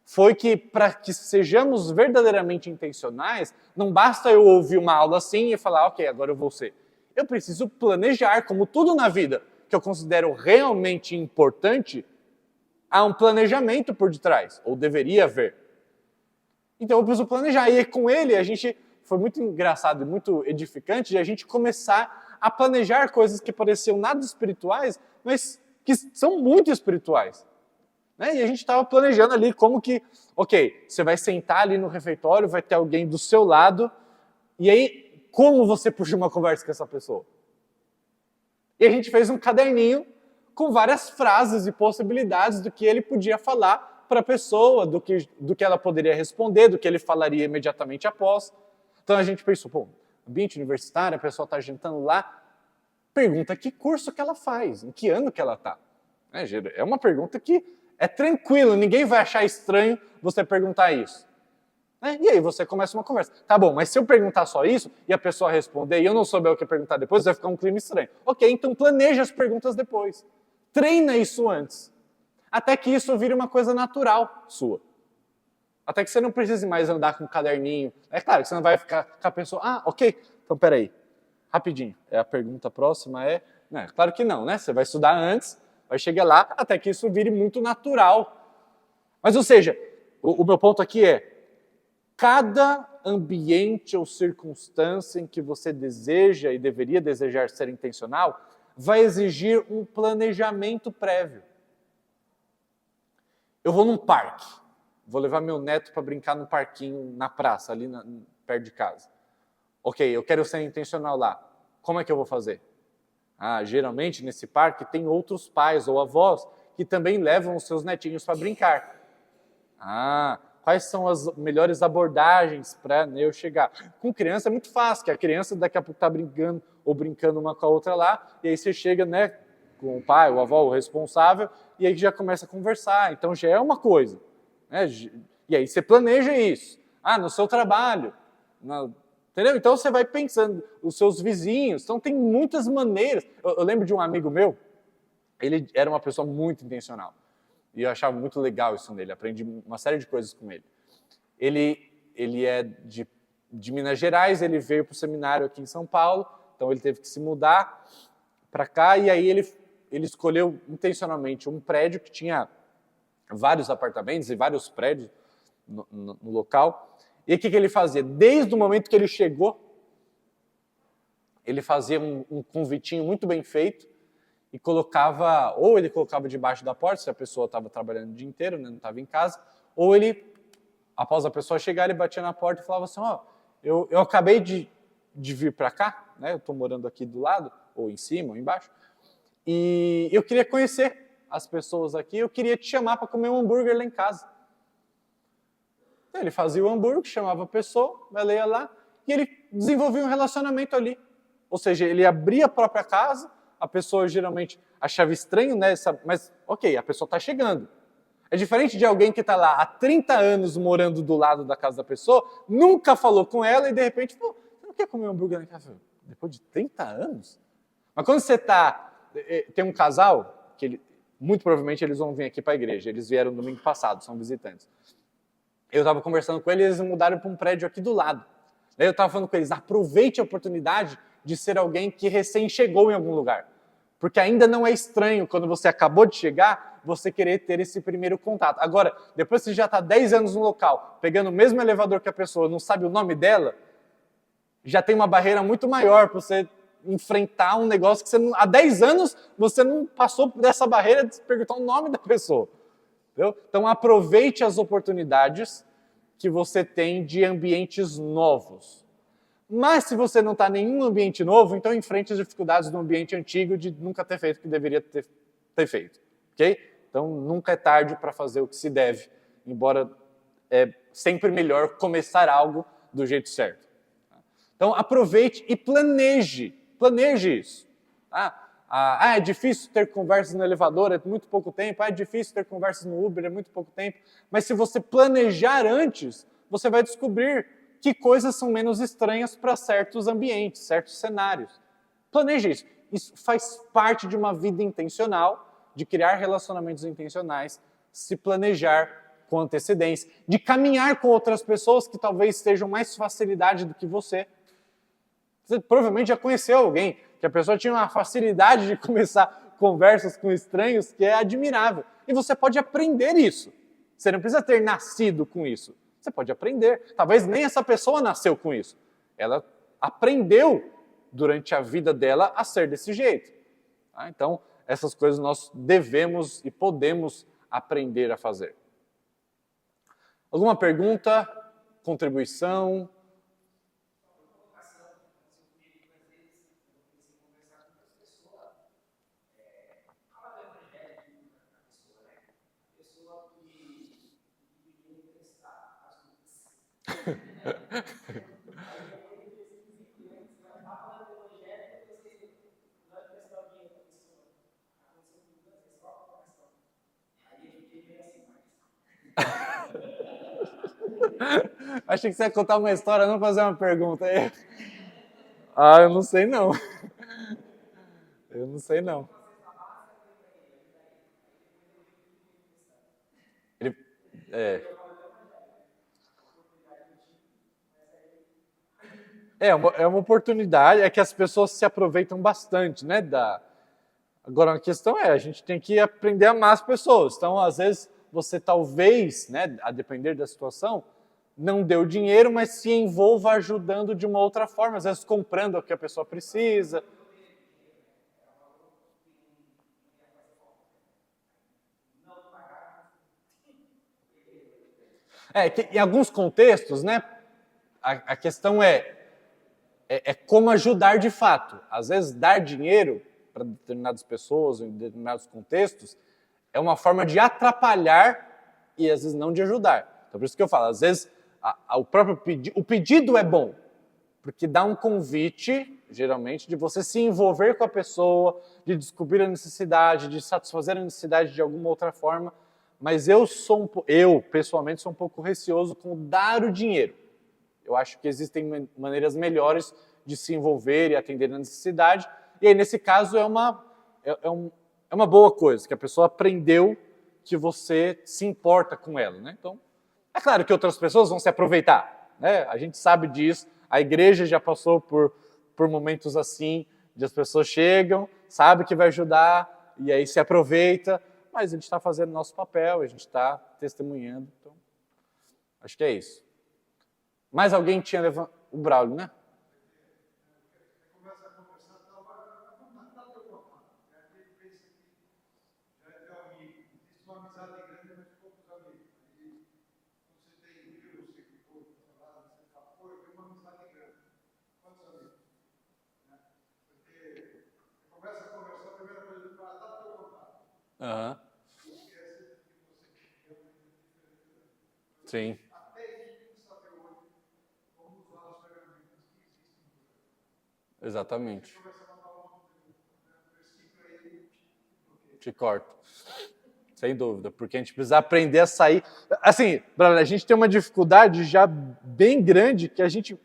Speaker 1: foi que, para que sejamos verdadeiramente intencionais, não basta eu ouvir uma aula assim e falar, ok, agora eu vou ser. Eu preciso planejar, como tudo na vida que eu considero realmente importante, há um planejamento por detrás, ou deveria haver. Então eu preciso planejar. E com ele, foi muito engraçado e muito edificante de a gente começar a planejar coisas que pareciam nada espirituais, mas que são muito espirituais. Né? E a gente estava planejando ali como que, ok, você vai sentar ali no refeitório, vai ter alguém do seu lado, e aí como você puxa uma conversa com essa pessoa? E a gente fez um caderninho com várias frases e possibilidades do que ele podia falar para a pessoa, do que ela poderia responder, do que ele falaria imediatamente após. Então a gente pensou, pô, ambiente universitário, a pessoa está jantando lá, pergunta que curso que ela faz, em que ano que ela está. É uma pergunta que é tranquilo, ninguém vai achar estranho você perguntar isso. E aí você começa uma conversa. Tá bom, mas se eu perguntar só isso e a pessoa responder e eu não souber o que perguntar depois, vai ficar um clima estranho. Ok, então planeja as perguntas depois. Treina isso antes. Até que isso vire uma coisa natural sua. Até que você não precise mais andar com um caderninho. É claro que você não vai ficar com a pessoa, ok, então peraí, rapidinho. A pergunta próxima não, claro que não, né? Você vai estudar antes, vai chegar lá, até que isso vire muito natural. Mas, ou seja, o meu ponto aqui cada ambiente ou circunstância em que você deseja e deveria desejar ser intencional, vai exigir um planejamento prévio. Eu vou num parque, vou levar meu neto para brincar no parquinho, na praça, ali perto de casa. Ok, eu quero ser intencional lá. Como é que eu vou fazer? Geralmente nesse parque tem outros pais ou avós que também levam os seus netinhos para brincar. Quais são as melhores abordagens para eu chegar? Com criança é muito fácil, que a criança daqui a pouco está brincando ou brincando uma com a outra lá, e aí você chega, né, com o pai, o avó, o responsável, e aí já começa a conversar. Então já é uma coisa. Né? E aí você planeja isso. No seu trabalho. Entendeu? Então você vai pensando, os seus vizinhos. Então tem muitas maneiras. Eu lembro de um amigo meu, ele era uma pessoa muito intencional. E eu achava muito legal isso nele, aprendi uma série de coisas com ele. Ele é de Minas Gerais, ele veio para o seminário aqui em São Paulo, então ele teve que se mudar para cá, e aí ele escolheu intencionalmente um prédio que tinha vários apartamentos e vários prédios no local. E o que ele fazia? Desde o momento que ele chegou, ele fazia um convitinho muito bem feito e ou ele colocava debaixo da porta, se a pessoa estava trabalhando o dia inteiro, né, não estava em casa, ou ele, após a pessoa chegar, ele batia na porta e falava assim, eu acabei de vir para cá, né, eu estou morando aqui do lado, ou em cima, ou embaixo, e eu queria conhecer as pessoas aqui, eu queria te chamar para comer um hambúrguer lá em casa. Então, ele fazia o hambúrguer, chamava a pessoa, ela ia lá, e ele desenvolvia um relacionamento ali. Ou seja, ele abria a própria casa, a pessoa geralmente achava estranho, né? Mas, ok, a pessoa está chegando. É diferente de alguém que está lá há 30 anos morando do lado da casa da pessoa, nunca falou com ela e de repente, pô, você não quer comer um hambúrguer lá em casa? Depois de 30 anos? Mas quando você tem um casal, muito provavelmente eles vão vir aqui para a igreja, eles vieram no domingo passado, são visitantes. Eu estava conversando com eles, eles mudaram para um prédio aqui do lado. Daí eu estava falando com eles, aproveite a oportunidade de ser alguém que recém chegou em algum lugar. Porque ainda não é estranho, quando você acabou de chegar, você querer ter esse primeiro contato. Agora, depois que você já está 10 anos no local, pegando o mesmo elevador que a pessoa, não sabe o nome dela, já tem uma barreira muito maior para você enfrentar um negócio que há 10 anos você não passou dessa barreira de perguntar o nome da pessoa. Entendeu? Então, aproveite as oportunidades que você tem de ambientes novos. Mas se você não está em nenhum ambiente novo, então enfrente as dificuldades do ambiente antigo de nunca ter feito o que deveria ter feito. Ok? Então, nunca é tarde para fazer o que se deve, embora é sempre melhor começar algo do jeito certo. Então, aproveite e planeje isso. É difícil ter conversas no elevador, é muito pouco tempo. É difícil ter conversas no Uber, é muito pouco tempo. Mas se você planejar antes, você vai descobrir que coisas são menos estranhas para certos ambientes, certos cenários. Planeje isso. Isso faz parte de uma vida intencional, de criar relacionamentos intencionais, se planejar com antecedência, de caminhar com outras pessoas que talvez tenham mais facilidade do que você. Você provavelmente já conheceu alguém que a pessoa tinha uma facilidade de começar conversas com estranhos que é admirável. E você pode aprender isso. Você não precisa ter nascido com isso. Você pode aprender. Talvez nem essa pessoa nasceu com isso. Ela aprendeu durante a vida dela a ser desse jeito. Então, essas coisas nós devemos e podemos aprender a fazer. Alguma pergunta? Contribuição? Achei que você ia contar uma história, não fazer uma pergunta. Eu não sei não. Eu não sei não. É uma oportunidade, é que as pessoas se aproveitam bastante, né? Agora, a questão a gente tem que aprender a amar as pessoas. Então, às vezes, você talvez, né, a depender da situação, não deu dinheiro, mas se envolva ajudando de uma outra forma, às vezes comprando o que a pessoa precisa. Que em alguns contextos, né, a questão é como ajudar de fato. Às vezes, dar dinheiro para determinadas pessoas, em determinados contextos, é uma forma de atrapalhar e, às vezes, não de ajudar. Então, por isso que eu falo, às vezes, o pedido é bom, porque dá um convite, geralmente, de você se envolver com a pessoa, de descobrir a necessidade, de satisfazer a necessidade de alguma outra forma, mas eu pessoalmente, sou um pouco receoso com dar o dinheiro. Eu acho que existem maneiras melhores de se envolver e atender a necessidade, e aí, nesse caso, é uma boa coisa, que a pessoa aprendeu que você se importa com ela, né? Então, é claro que outras pessoas vão se aproveitar, né? A gente sabe disso, a igreja já passou por momentos assim, de as pessoas chegam, sabe que vai ajudar e aí se aproveita, mas a gente está fazendo nosso papel, a gente está testemunhando. Então, acho que é isso. Mais alguém tinha levantado? O Braulio, né? Aham. Sim. Exatamente. Te corto. Sem dúvida, porque a gente precisa aprender a sair. Assim, a gente tem uma dificuldade já bem grande que a gente,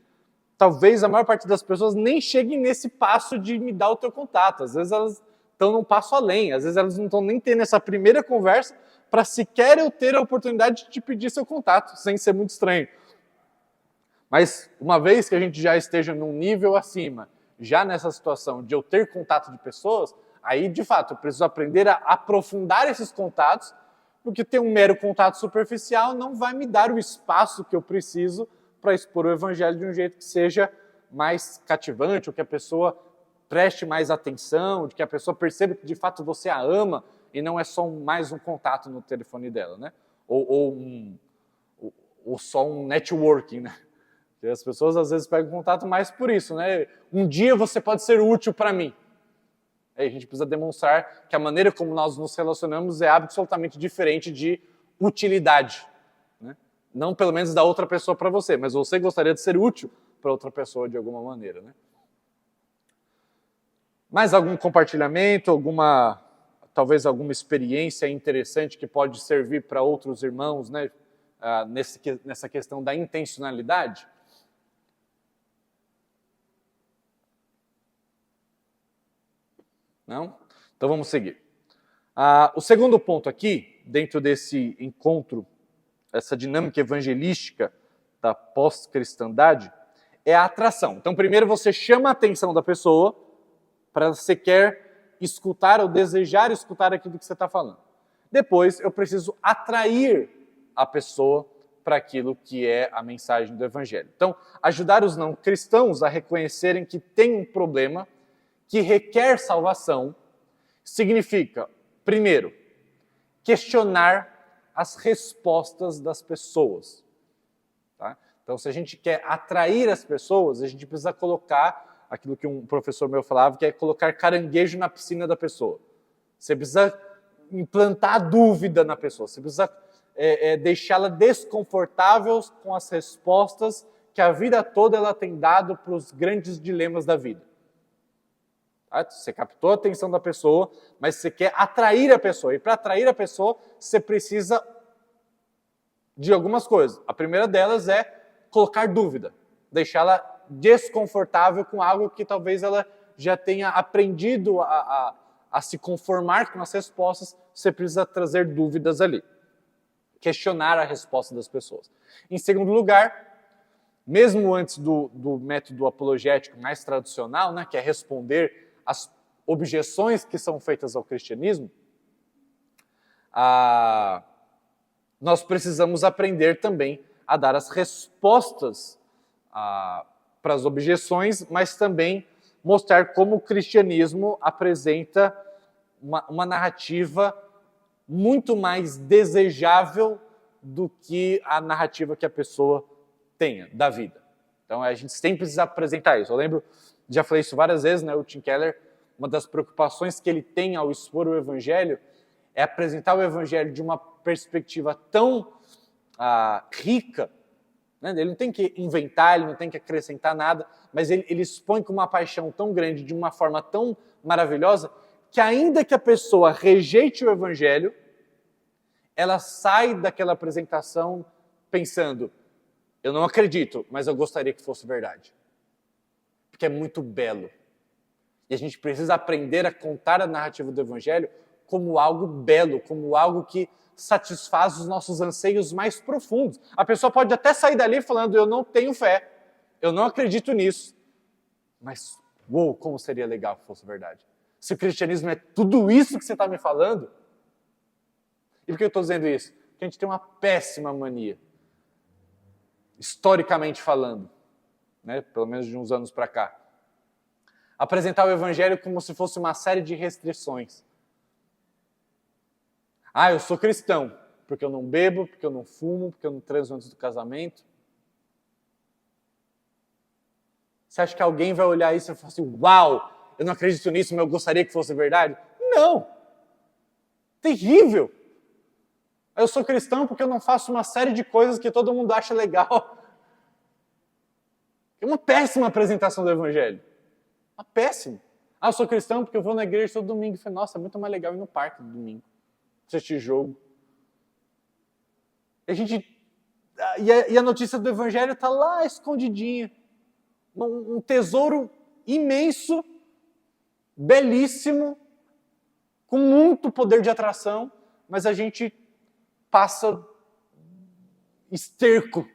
Speaker 1: talvez a maior parte das pessoas nem chegue nesse passo de me dar o teu contato. Às vezes elas estão num passo além, às vezes elas não estão nem tendo essa primeira conversa para sequer eu ter a oportunidade de te pedir seu contato, sem ser muito estranho. Mas uma vez que a gente já esteja num nível acima, já nessa situação de eu ter contato de pessoas, aí de fato eu preciso aprender a aprofundar esses contatos, porque ter um mero contato superficial não vai me dar o espaço que eu preciso para expor o evangelho de um jeito que seja mais cativante, ou que a pessoa preste mais atenção, de que a pessoa perceba que de fato você a ama e não é só mais um contato no telefone dela, né? Ou só um networking, né? Porque as pessoas às vezes pegam contato mais por isso, né? Um dia você pode ser útil para mim. Aí a gente precisa demonstrar que a maneira como nós nos relacionamos é absolutamente diferente de utilidade, né? Não pelo menos da outra pessoa para você, mas você gostaria de ser útil para outra pessoa de alguma maneira, né? Mais algum compartilhamento, talvez alguma experiência interessante que pode servir para outros irmãos, né? Nessa questão da intencionalidade? Não? Então vamos seguir. O segundo ponto aqui, dentro desse encontro, essa dinâmica evangelística da pós-cristandade, é a atração. Então primeiro você chama a atenção da pessoa para você quer escutar ou desejar escutar aquilo que você está falando. Depois eu preciso atrair a pessoa para aquilo que é a mensagem do evangelho. Então, ajudar os não cristãos a reconhecerem que tem um problema que requer salvação significa, primeiro, questionar as respostas das pessoas. Tá? Então, se a gente quer atrair as pessoas, a gente precisa colocar aquilo que um professor meu falava, que é colocar caranguejo na piscina da pessoa. Você precisa implantar dúvida na pessoa, você precisa deixá-la desconfortável com as respostas que a vida toda ela tem dado para os grandes dilemas da vida. Você captou a atenção da pessoa, mas você quer atrair a pessoa. E para atrair a pessoa, você precisa de algumas coisas. A primeira delas é colocar dúvida, deixá-la desconfortável com algo que talvez ela já tenha aprendido a se conformar com as respostas. Você precisa trazer dúvidas ali. Questionar a resposta das pessoas. Em segundo lugar, mesmo antes do método apologético mais tradicional, né, que é responder as objeções que são feitas ao cristianismo, nós precisamos aprender também a dar as respostas para as objeções, mas também mostrar como o cristianismo apresenta uma narrativa muito mais desejável do que a narrativa que a pessoa tenha da vida. Então a gente sempre precisa apresentar isso. Eu lembro, já falei isso várias vezes, né? O Tim Keller, uma das preocupações que ele tem ao expor o evangelho é apresentar o evangelho de uma perspectiva tão rica, né? Ele não tem que inventar, ele não tem que acrescentar nada, mas ele expõe com uma paixão tão grande, de uma forma tão maravilhosa, que ainda que a pessoa rejeite o evangelho, ela sai daquela apresentação pensando, eu não acredito, mas eu gostaria que fosse verdade. Porque é muito belo. E a gente precisa aprender a contar a narrativa do evangelho como algo belo, como algo que satisfaz os nossos anseios mais profundos. A pessoa pode até sair dali falando, eu não tenho fé, eu não acredito nisso. Mas, uou, como seria legal que fosse verdade. Se o cristianismo é tudo isso que você está me falando? E por que eu estou dizendo isso? Porque a gente tem uma péssima mania, historicamente falando, né? Pelo menos de uns anos para cá. Apresentar o evangelho como se fosse uma série de restrições. Ah, eu sou cristão, porque eu não bebo, porque eu não fumo, porque eu não transo antes do casamento. Você acha que alguém vai olhar isso e falar assim, uau, eu não acredito nisso, mas eu gostaria que fosse verdade? Não! Terrível! Eu sou cristão porque eu não faço uma série de coisas que todo mundo acha legal. É uma péssima apresentação do evangelho. Uma péssima. Ah, eu sou cristão porque eu vou na igreja todo domingo. Eu falei, nossa, é muito mais legal ir no parque no domingo. Assistir jogo. E a notícia do evangelho está lá escondidinha. Um tesouro imenso, belíssimo, com muito poder de atração, mas a gente passa esterco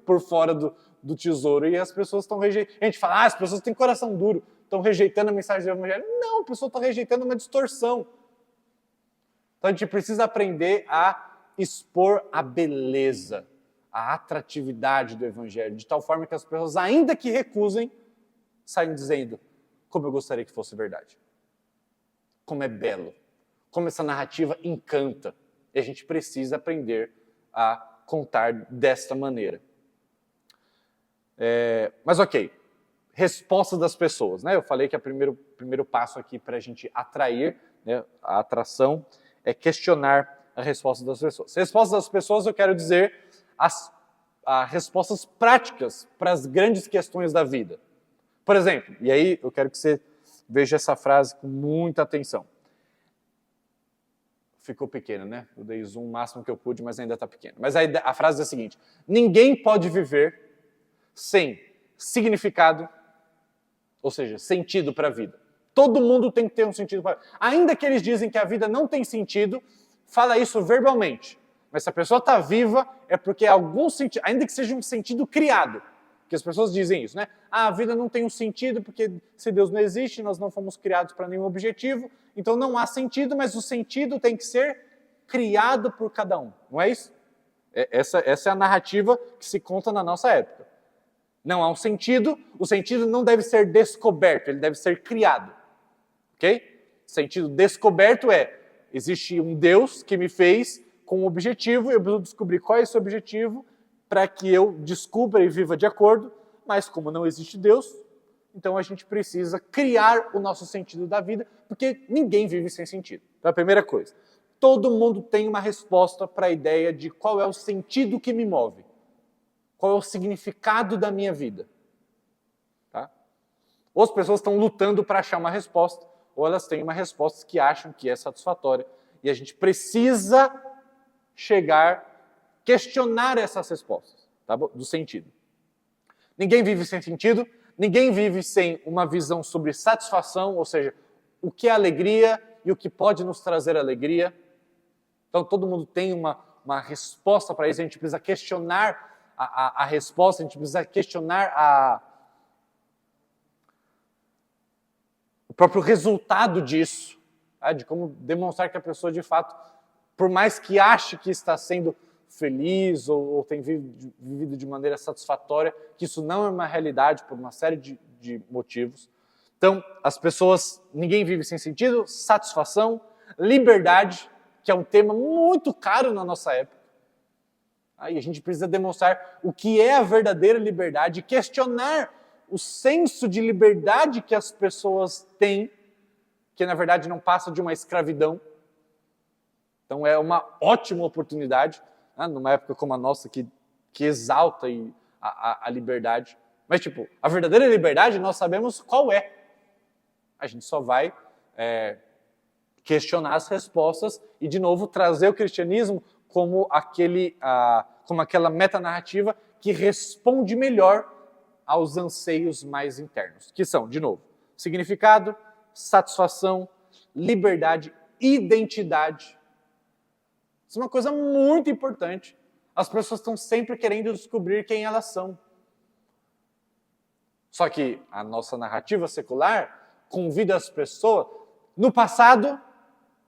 Speaker 1: por fora do tesouro e as pessoas estão rejeitando. A gente fala, as pessoas têm coração duro, estão rejeitando a mensagem do evangelho. Não, a pessoa está rejeitando uma distorção. Então a gente precisa aprender a expor a beleza, a atratividade do evangelho, de tal forma que as pessoas, ainda que recusem, saem dizendo, como eu gostaria que fosse verdade. Como é belo. Como essa narrativa encanta. E a gente precisa aprender a contar desta maneira. Mas ok, resposta das pessoas. Né? Eu falei que o primeiro passo aqui para a gente atrair, né, a atração, é questionar a resposta das pessoas. Resposta das pessoas, eu quero dizer as respostas práticas para as grandes questões da vida. Por exemplo, e aí eu quero que você veja essa frase com muita atenção. Ficou pequeno, né? Eu dei zoom o máximo que eu pude, mas ainda está pequeno. Mas a frase é a seguinte: ninguém pode viver sem significado, ou seja, sentido para a vida. Todo mundo tem que ter um sentido para a vida. Ainda que eles dizem que a vida não tem sentido, fala isso verbalmente. Mas se a pessoa está viva, é porque algum sentido, ainda que seja um sentido criado, que as pessoas dizem isso, né? Ah, a vida não tem um sentido porque se Deus não existe, nós não fomos criados para nenhum objetivo, então não há sentido, mas o sentido tem que ser criado por cada um. Não é isso? Essa é a narrativa que se conta na nossa época. Não há um sentido, o sentido não deve ser descoberto, ele deve ser criado. Ok? Sentido descoberto existe um Deus que me fez com um objetivo, eu preciso descobrir qual é esse objetivo para que eu descubra e viva de acordo, mas como não existe Deus, então a gente precisa criar o nosso sentido da vida, porque ninguém vive sem sentido. Então a primeira coisa, todo mundo tem uma resposta para a ideia de qual é o sentido que me move, qual é o significado da minha vida. Tá? Ou as pessoas estão lutando para achar uma resposta, ou elas têm uma resposta que acham que é satisfatória, e a gente precisa questionar essas respostas, tá bom? Do sentido. Ninguém vive sem sentido, ninguém vive sem uma visão sobre satisfação, ou seja, o que é alegria e o que pode nos trazer alegria. Então todo mundo tem uma resposta para isso, a gente precisa questionar a resposta, a gente precisa questionar o próprio resultado disso, tá? De como demonstrar que a pessoa de fato, por mais que ache que está sendo feliz ou tem vivido de maneira satisfatória, que isso não é uma realidade por uma série de motivos. Então, as pessoas, ninguém vive sem sentido, satisfação, liberdade, que é um tema muito caro na nossa época. Aí a gente precisa demonstrar o que é a verdadeira liberdade, questionar o senso de liberdade que as pessoas têm, que na verdade não passa de uma escravidão. Então é uma ótima oportunidade, né, numa época como a nossa, que exalta a liberdade. Mas, a verdadeira liberdade nós sabemos qual é. A gente só vai questionar as respostas e, de novo, trazer o cristianismo como aquela metanarrativa que responde melhor aos anseios mais internos, que são, de novo, significado, satisfação, liberdade, identidade. Isso é uma coisa muito importante. As pessoas estão sempre querendo descobrir quem elas são. Só que a nossa narrativa secular convida as pessoas No passado,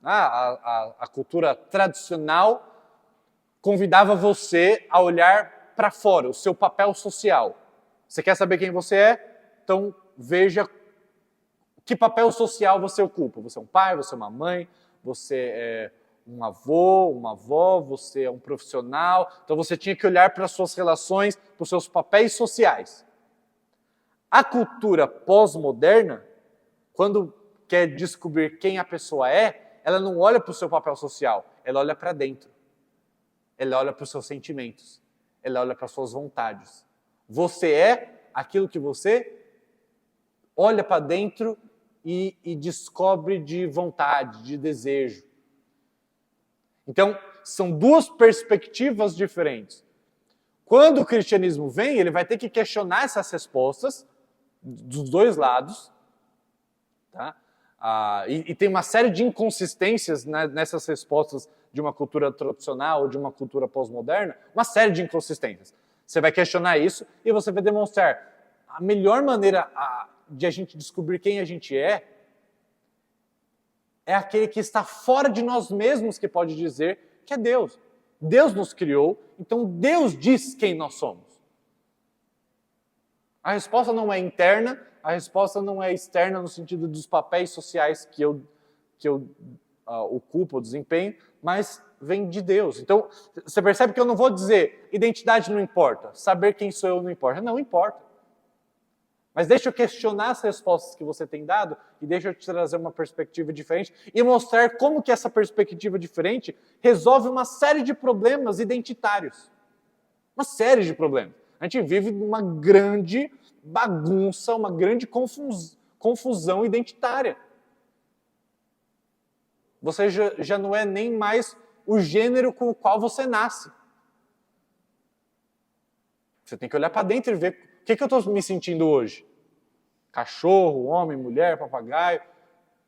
Speaker 1: a cultura tradicional convidava você a olhar para fora, o seu papel social. Você quer saber quem você é? Então veja que papel social você ocupa. Você é um pai, você é uma mãe, você é um avô, uma avó, você é um profissional. Então você tinha que olhar para as suas relações, para os seus papéis sociais. A cultura pós-moderna, quando quer descobrir quem a pessoa é, ela não olha para o seu papel social, ela olha para dentro. Ela olha para os seus sentimentos, ela olha para as suas vontades. Você é aquilo que você olha para dentro e descobre de vontade, de desejo. Então, são duas perspectivas diferentes. Quando o cristianismo vem, ele vai ter que questionar essas respostas dos dois lados, tá? E tem uma série de inconsistências, né, nessas respostas de uma cultura tradicional ou de uma cultura pós-moderna, uma série de inconsistências. Você vai questionar isso e você vai demonstrar a melhor maneira de a gente descobrir quem a gente é aquele que está fora de nós mesmos que pode dizer que é Deus. Deus nos criou, então Deus diz quem nós somos. A resposta não é interna, a resposta não é externa no sentido dos papéis sociais que eu ocupo, desempenho, mas vem de Deus. Então, você percebe que eu não vou dizer identidade não importa, saber quem sou eu não importa. Não importa. Mas deixa eu questionar as respostas que você tem dado e deixa eu te trazer uma perspectiva diferente e mostrar como que essa perspectiva diferente resolve uma série de problemas identitários. Uma série de problemas. A gente vive numa grande bagunça, uma grande confusão identitária. Você já não é nem mais o gênero com o qual você nasce. Você tem que olhar para dentro e ver o que eu estou me sentindo hoje. Cachorro, homem, mulher, papagaio,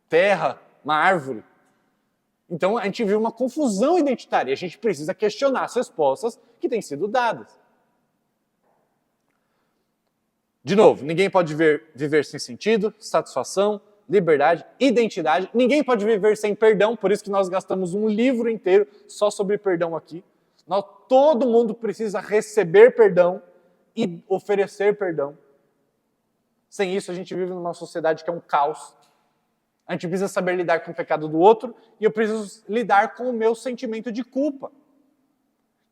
Speaker 1: terra, uma árvore. Então a gente vive uma confusão identitária e a gente precisa questionar as respostas que têm sido dadas. De novo, ninguém pode viver sem sentido, satisfação, liberdade, identidade. Ninguém pode viver sem perdão, por isso que nós gastamos um livro inteiro só sobre perdão aqui. Todo mundo precisa receber perdão e oferecer perdão. Sem isso, a gente vive numa sociedade que é um caos. A gente precisa saber lidar com o pecado do outro e eu preciso lidar com o meu sentimento de culpa.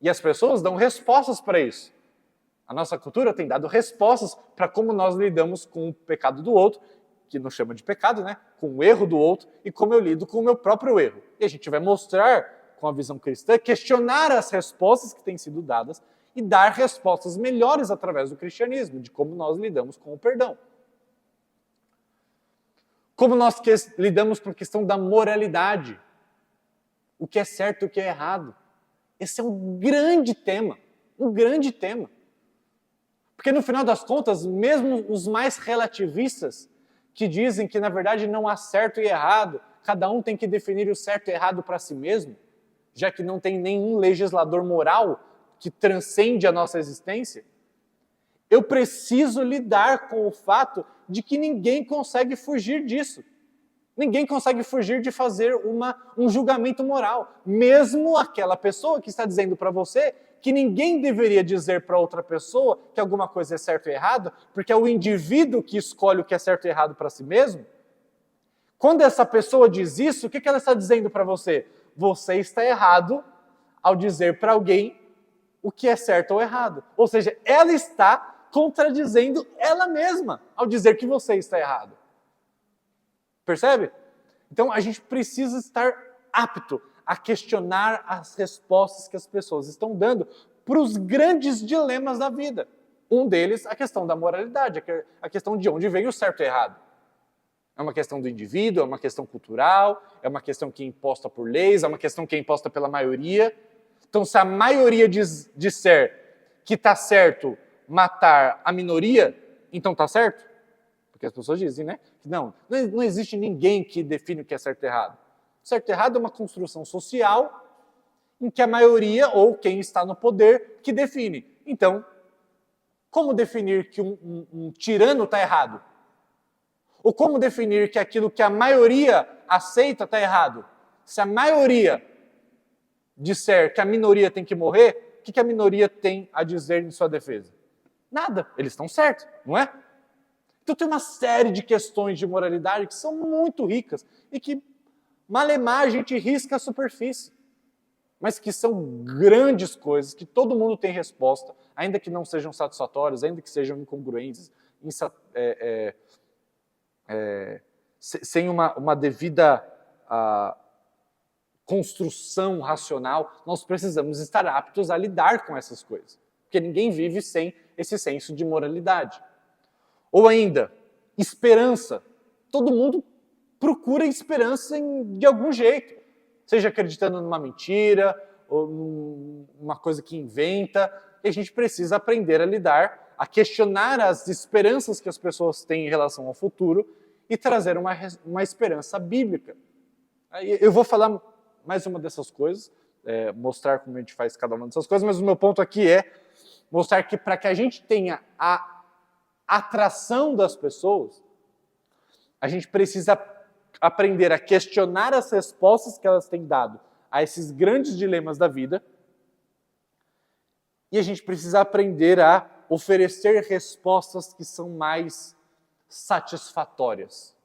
Speaker 1: E as pessoas dão respostas para isso. A nossa cultura tem dado respostas para como nós lidamos com o pecado do outro, que não chama de pecado, né? Com o erro do outro e como eu lido com o meu próprio erro. E a gente vai mostrar, com a visão cristã, questionar as respostas que têm sido dadas e dar respostas melhores através do cristianismo, de como nós lidamos com o perdão. Como nós lidamos com a questão da moralidade. O que é certo e o que é errado. Esse é um grande tema. Um grande tema. Porque no final das contas, mesmo os mais relativistas, que dizem que na verdade não há certo e errado, cada um tem que definir o certo e errado para si mesmo, já que não tem nenhum legislador moral que transcende a nossa existência, eu preciso lidar com o fato de que ninguém consegue fugir disso. Ninguém consegue fugir de fazer um julgamento moral. Mesmo aquela pessoa que está dizendo para você que ninguém deveria dizer para outra pessoa que alguma coisa é certo e errado, porque é o indivíduo que escolhe o que é certo e errado para si mesmo. Quando essa pessoa diz isso, o que ela está dizendo para você? Você está errado ao dizer para alguém o que é certo ou errado. Ou seja, ela está contradizendo ela mesma ao dizer que você está errado. Percebe? Então a gente precisa estar apto a questionar as respostas que as pessoas estão dando para os grandes dilemas da vida. Um deles, a questão da moralidade, a questão de onde vem o certo e errado. É uma questão do indivíduo, é uma questão cultural, é uma questão que é imposta por leis, é uma questão que é imposta pela maioria. Então, se a maioria disser que está certo matar a minoria, então está certo? Porque as pessoas dizem, né? Que não existe ninguém que define o que é certo e errado. Certo e errado é uma construção social em que a maioria ou quem está no poder que define. Então, como definir que um tirano está errado? Ou como definir que aquilo que a maioria aceita, está errado. Se a maioria disser que a minoria tem que morrer, o que a minoria tem a dizer em sua defesa? Nada, eles estão certos, não é? Então tem uma série de questões de moralidade que são muito ricas e que malemar a gente risca a superfície, mas que são grandes coisas, que todo mundo tem resposta, ainda que não sejam satisfatórias, ainda que sejam incongruentes, sem uma devida construção racional, nós precisamos estar aptos a lidar com essas coisas, porque ninguém vive sem esse senso de moralidade. Ou ainda, esperança. Todo mundo procura esperança de algum jeito, seja acreditando numa mentira, ou numa coisa que inventa, e a gente precisa aprender a lidar, a questionar as esperanças que as pessoas têm em relação ao futuro e trazer uma esperança bíblica. Eu vou falar mais uma dessas coisas, mostrar como a gente faz cada uma dessas coisas, mas o meu ponto aqui é mostrar que para que a gente tenha a atração das pessoas, a gente precisa aprender a questionar as respostas que elas têm dado a esses grandes dilemas da vida, e a gente precisa aprender a oferecer respostas que são mais satisfatórias,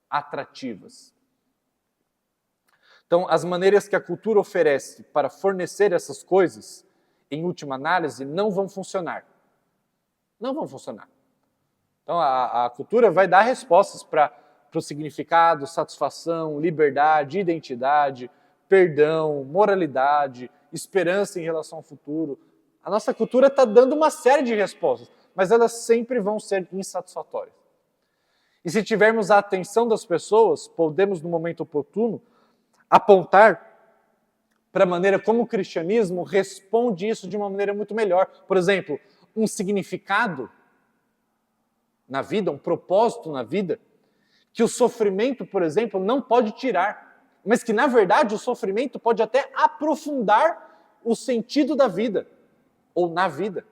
Speaker 1: atrativas. Então, as maneiras que a cultura oferece para fornecer essas coisas, em última análise, não vão funcionar. Não vão funcionar. Então, a cultura vai dar respostas para o significado, satisfação, liberdade, identidade, perdão, moralidade, esperança em relação ao futuro. A nossa cultura está dando uma série de respostas, mas elas sempre vão ser insatisfatórias. E se tivermos a atenção das pessoas, podemos, no momento oportuno, apontar para a maneira como o cristianismo responde isso de uma maneira muito melhor. Por exemplo, um significado na vida, um propósito na vida, que o sofrimento, por exemplo, não pode tirar, mas que, na verdade, o sofrimento pode até aprofundar o sentido da vida, ou na vida.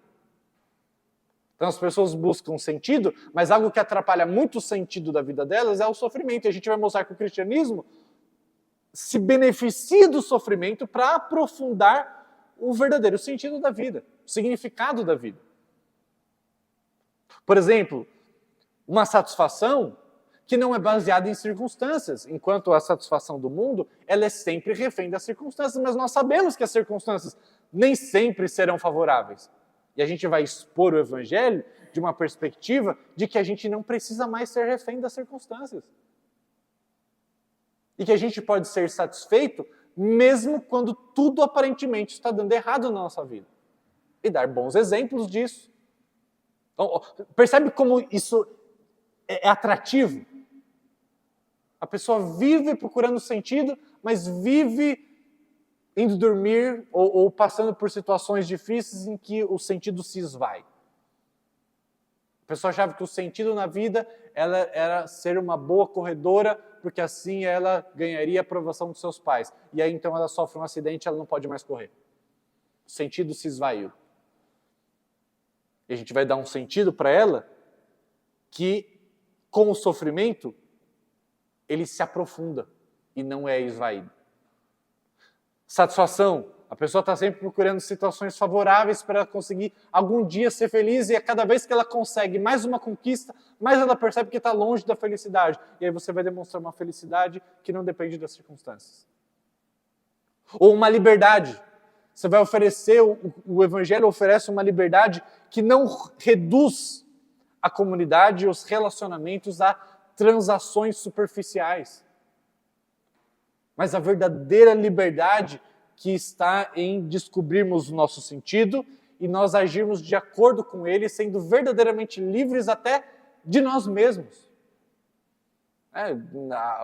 Speaker 1: Então as pessoas buscam sentido, mas algo que atrapalha muito o sentido da vida delas é o sofrimento. E a gente vai mostrar que o cristianismo se beneficia do sofrimento para aprofundar o verdadeiro sentido da vida, o significado da vida. Por exemplo, uma satisfação que não é baseada em circunstâncias, enquanto a satisfação do mundo, ela é sempre refém das circunstâncias, mas nós sabemos que as circunstâncias nem sempre serão favoráveis. E a gente vai expor o evangelho de uma perspectiva de que a gente não precisa mais ser refém das circunstâncias. E que a gente pode ser satisfeito mesmo quando tudo aparentemente está dando errado na nossa vida. E dar bons exemplos disso. Então, percebe como isso é atrativo? A pessoa vive procurando sentido, mas vive indo dormir ou passando por situações difíceis em que o sentido se esvai. A pessoa achava que o sentido na vida era ser uma boa corredora, porque assim ela ganharia a aprovação dos seus pais. E aí então ela sofre um acidente e ela não pode mais correr. O sentido se esvaiu. E a gente vai dar um sentido para ela que, com o sofrimento, ele se aprofunda e não é esvaído. Satisfação. A pessoa está sempre procurando situações favoráveis para ela conseguir algum dia ser feliz, e a cada vez que ela consegue mais uma conquista, mais ela percebe que está longe da felicidade. E aí você vai demonstrar uma felicidade que não depende das circunstâncias. Ou uma liberdade. Você vai oferecer, o Evangelho oferece uma liberdade que não reduz a comunidade e os relacionamentos a transações superficiais. Mas a verdadeira liberdade que está em descobrirmos o nosso sentido e nós agirmos de acordo com ele, sendo verdadeiramente livres até de nós mesmos.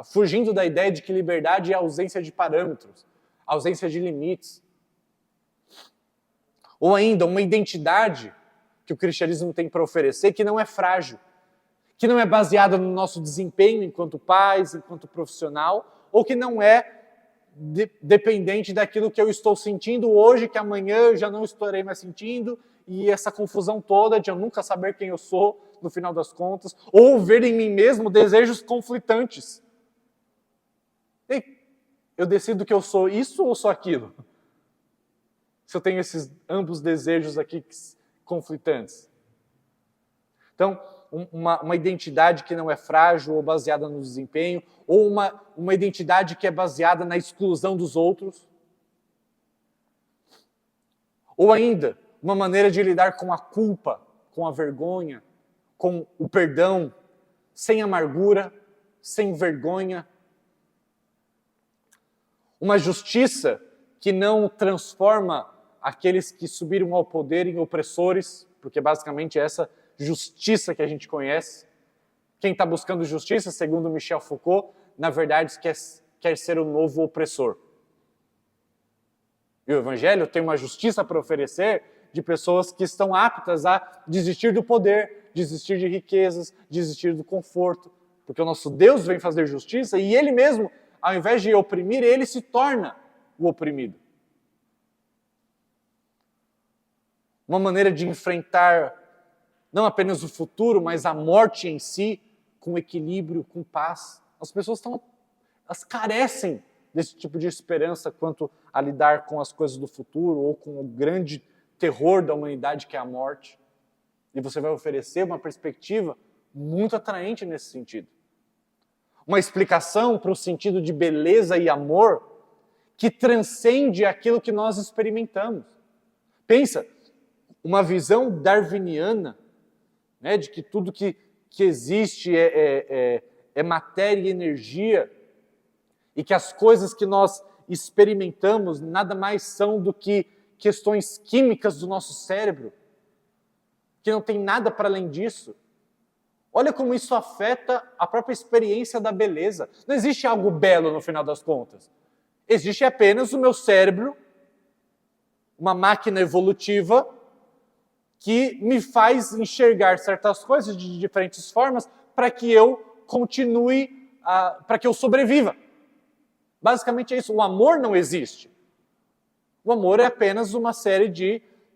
Speaker 1: Fugindo da ideia de que liberdade é ausência de parâmetros, ausência de limites. Ou ainda, uma identidade que o cristianismo tem para oferecer que não é frágil, que não é baseada no nosso desempenho enquanto pais, enquanto profissional, ou que não é dependente daquilo que eu estou sentindo hoje, que amanhã eu já não estarei mais sentindo, e essa confusão toda de eu nunca saber quem eu sou, no final das contas, ou ver em mim mesmo desejos conflitantes. Eu decido que eu sou isso ou sou aquilo? Se eu tenho esses ambos desejos aqui conflitantes. Então, uma identidade que não é frágil ou baseada no desempenho, ou uma identidade que é baseada na exclusão dos outros. Ou ainda, uma maneira de lidar com a culpa, com a vergonha, com o perdão, sem amargura, sem vergonha. Uma justiça que não transforma aqueles que subiram ao poder em opressores, porque basicamente é essa justiça que a gente conhece. Quem está buscando justiça, segundo Michel Foucault, na verdade quer ser o novo opressor. E o Evangelho tem uma justiça para oferecer de pessoas que estão aptas a desistir do poder, desistir de riquezas, desistir do conforto, porque o nosso Deus vem fazer justiça e Ele mesmo, ao invés de oprimir, Ele se torna o oprimido. Uma maneira de enfrentar não apenas o futuro, mas a morte em si, com equilíbrio, com paz. As pessoas elas carecem desse tipo de esperança quanto a lidar com as coisas do futuro ou com o grande terror da humanidade que é a morte. E você vai oferecer uma perspectiva muito atraente nesse sentido. Uma explicação para o sentido de beleza e amor que transcende aquilo que nós experimentamos. Pensa, uma visão darwiniana, né, de que tudo que existe é matéria e energia, e que as coisas que nós experimentamos nada mais são do que questões químicas do nosso cérebro, que não tem nada para além disso. Olha como isso afeta a própria experiência da beleza. Não existe algo belo no final das contas. Existe apenas o meu cérebro, uma máquina evolutiva, que me faz enxergar certas coisas de diferentes formas para que eu continue, para que eu sobreviva. Basicamente é isso. O amor não existe. O amor é apenas uma série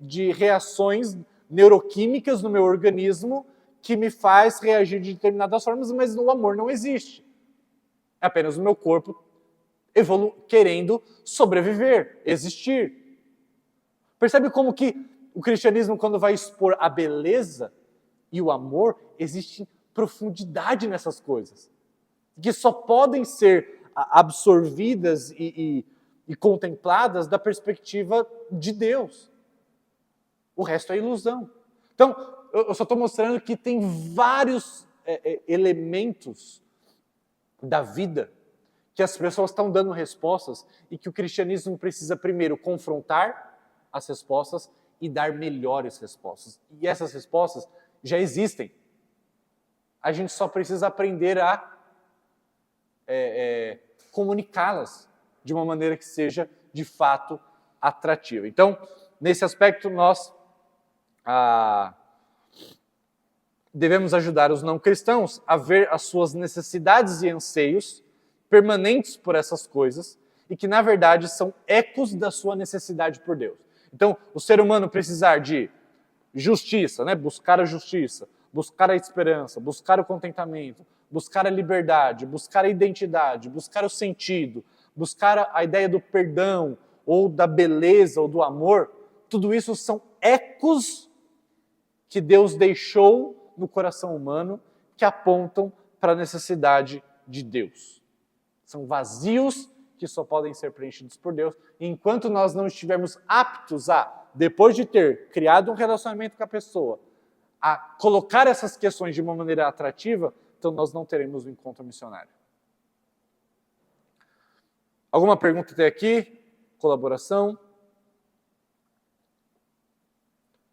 Speaker 1: de reações neuroquímicas no meu organismo que me faz reagir de determinadas formas, mas o amor não existe. É apenas o meu corpo querendo sobreviver, existir. Percebe como que o cristianismo, quando vai expor a beleza e o amor, existe profundidade nessas coisas, que só podem ser absorvidas e contempladas da perspectiva de Deus. O resto é ilusão. Então, eu só estou mostrando que tem vários elementos da vida que as pessoas estão dando respostas e que o cristianismo precisa primeiro confrontar as respostas e dar melhores respostas. E essas respostas já existem. A gente só precisa aprender a comunicá-las de uma maneira que seja, de fato, atrativa. Então, nesse aspecto, nós devemos ajudar os não cristãos a ver as suas necessidades e anseios permanentes por essas coisas e que, na verdade, são ecos da sua necessidade por Deus. Então, o ser humano precisar de justiça, né? Buscar a justiça, buscar a esperança, buscar o contentamento, buscar a liberdade, buscar a identidade, buscar o sentido, buscar a ideia do perdão, ou da beleza, ou do amor, tudo isso são ecos que Deus deixou no coração humano que apontam para a necessidade de Deus. São vazios que só podem ser preenchidos por Deus. E enquanto nós não estivermos aptos a, depois de ter criado um relacionamento com a pessoa, a colocar essas questões de uma maneira atrativa, então nós não teremos um encontro missionário. Alguma pergunta até aqui? Colaboração?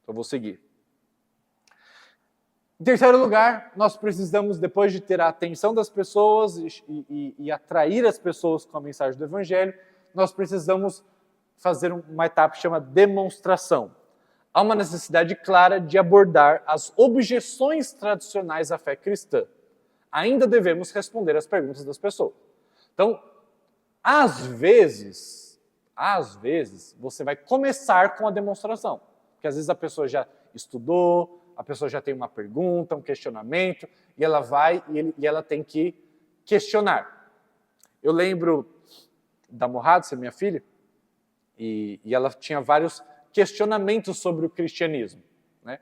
Speaker 1: Então vou seguir. Em terceiro lugar, nós precisamos, depois de ter a atenção das pessoas e atrair as pessoas com a mensagem do Evangelho, nós precisamos fazer uma etapa que chama demonstração. Há uma necessidade clara de abordar as objeções tradicionais à fé cristã. Ainda devemos responder às perguntas das pessoas. Então, às vezes, você vai começar com a demonstração. Porque às vezes a pessoa já estudou, a pessoa já tem uma pergunta, um questionamento, e ela vai e ela tem que questionar. Eu lembro da Morradse, minha filha, e ela tinha vários questionamentos sobre o cristianismo, né?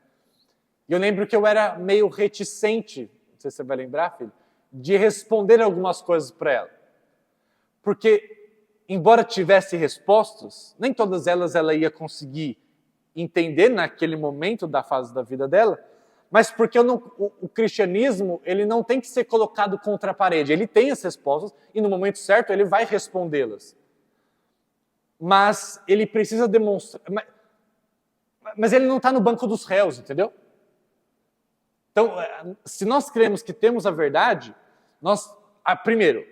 Speaker 1: E eu lembro que eu era meio reticente, não sei se você vai lembrar, filho, de responder algumas coisas para ela. Porque, embora tivesse respostas, nem todas elas ela ia conseguir entender naquele momento da fase da vida dela, mas porque o cristianismo ele não tem que ser colocado contra a parede. Ele tem as respostas e no momento certo ele vai respondê-las. Mas ele precisa demonstrar... Mas ele não está no banco dos réus, entendeu? Então, se nós cremos que temos a verdade, primeiro,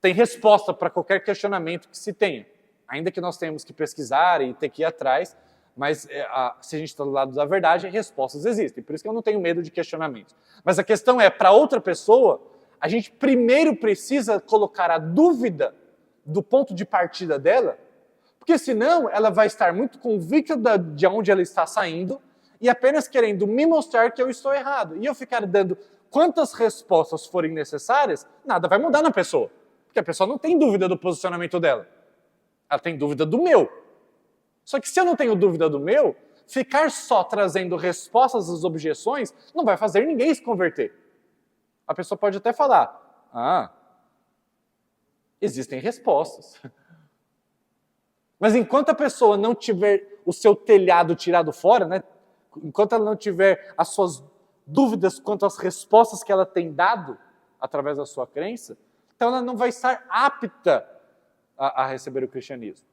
Speaker 1: tem resposta para qualquer questionamento que se tenha. Ainda que nós tenhamos que pesquisar e ter que ir atrás, mas se a gente está do lado da verdade, respostas existem. Por isso que eu não tenho medo de questionamentos. Mas a questão é, para outra pessoa, a gente primeiro precisa colocar a dúvida do ponto de partida dela, porque senão ela vai estar muito convicta de onde ela está saindo e apenas querendo me mostrar que eu estou errado. E eu ficar dando quantas respostas forem necessárias, nada vai mudar na pessoa. Porque a pessoa não tem dúvida do posicionamento dela. Ela tem dúvida do meu. Só que se eu não tenho dúvida do meu, ficar só trazendo respostas às objeções não vai fazer ninguém se converter. A pessoa pode até falar, existem respostas. Mas enquanto a pessoa não tiver o seu telhado tirado fora, né, enquanto ela não tiver as suas dúvidas quanto às respostas que ela tem dado através da sua crença, então ela não vai estar apta a receber o cristianismo.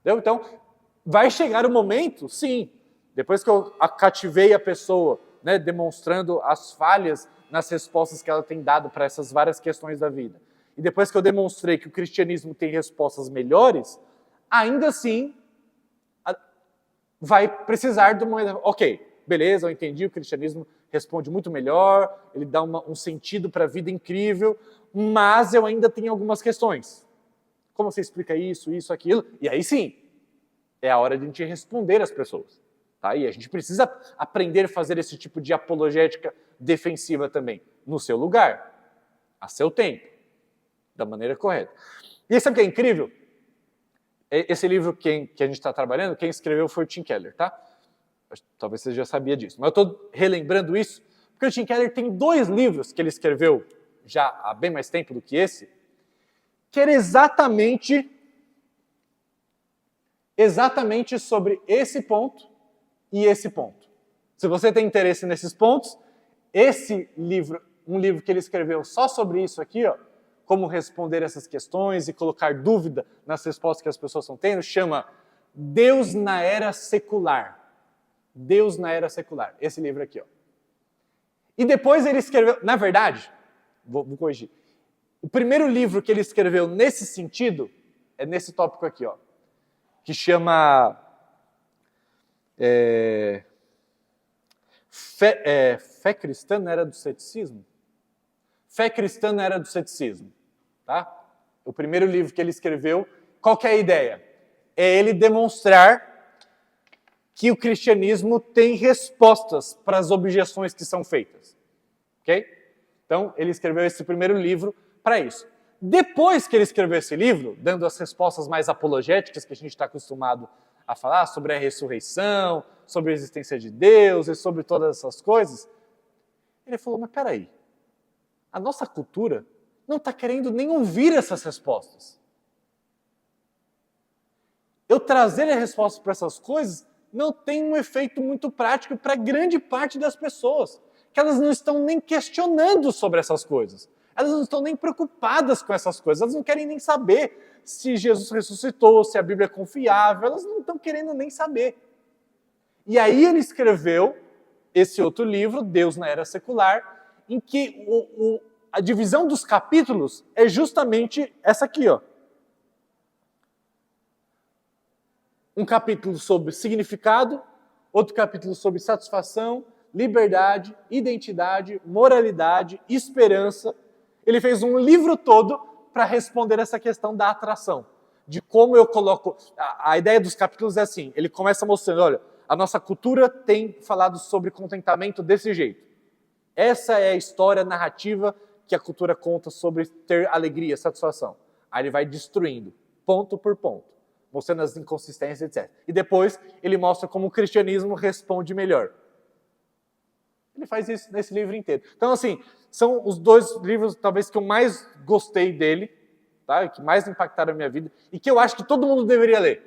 Speaker 1: Entendeu? Então, vai chegar o momento, sim, depois que eu cativei a pessoa, né, demonstrando as falhas nas respostas que ela tem dado para essas várias questões da vida, e depois que eu demonstrei que o cristianismo tem respostas melhores, ainda assim, vai precisar de uma... Ok, beleza, eu entendi, o cristianismo responde muito melhor, ele dá um sentido para a vida incrível, mas eu ainda tenho algumas questões. Como você explica isso, aquilo? E aí sim, é a hora de a gente responder às pessoas. Tá? E a gente precisa aprender a fazer esse tipo de apologética defensiva também, no seu lugar, a seu tempo, da maneira correta. E aí, sabe o que é incrível? Esse livro que a gente está trabalhando, quem escreveu foi o Tim Keller, tá? Talvez você já sabia disso. Mas eu estou relembrando isso, porque o Tim Keller tem 2 livros que ele escreveu já há bem mais tempo do que esse, que era exatamente sobre esse ponto e esse ponto. Se você tem interesse nesses pontos, esse livro, um livro que ele escreveu só sobre isso aqui, ó, como responder essas questões e colocar dúvida nas respostas que as pessoas estão tendo, chama Deus na Era Secular. Deus na Era Secular. Esse livro aqui, ó. E depois ele escreveu, na verdade, vou corrigir, o primeiro livro que ele escreveu nesse sentido é nesse tópico aqui, ó, que chama Fé Cristã na Era do Ceticismo? Fé Cristã na Era do Ceticismo. Tá? O primeiro livro que ele escreveu, qual que é a ideia? É ele demonstrar que o cristianismo tem respostas para as objeções que são feitas. Ok? Então, ele escreveu esse primeiro livro para isso. Depois que ele escreveu esse livro, dando as respostas mais apologéticas que a gente está acostumado a falar, sobre a ressurreição, sobre a existência de Deus e sobre todas essas coisas, ele falou, mas peraí, a nossa cultura não está querendo nem ouvir essas respostas. Eu trazer a resposta para essas coisas não tem um efeito muito prático para grande parte das pessoas, que elas não estão nem questionando sobre essas coisas. Elas não estão nem preocupadas com essas coisas, elas não querem nem saber se Jesus ressuscitou, se a Bíblia é confiável, elas não estão querendo nem saber. E aí ele escreveu esse outro livro, Deus na Era Secular, em que a divisão dos capítulos é justamente essa aqui, ó. Um capítulo sobre significado, outro capítulo sobre satisfação, liberdade, identidade, moralidade, esperança. Ele fez um livro todo para responder essa questão da atração. De como eu coloco... A ideia dos capítulos é assim, ele começa mostrando, olha, a nossa cultura tem falado sobre contentamento desse jeito. Essa é a história narrativa que a cultura conta sobre ter alegria, satisfação. Aí ele vai destruindo, ponto por ponto, mostrando as inconsistências, etc. E depois ele mostra como o cristianismo responde melhor. Ele faz isso nesse livro inteiro. Então, assim, são os 2 livros, talvez, que eu mais gostei dele, tá? Que mais impactaram a minha vida, e que eu acho que todo mundo deveria ler.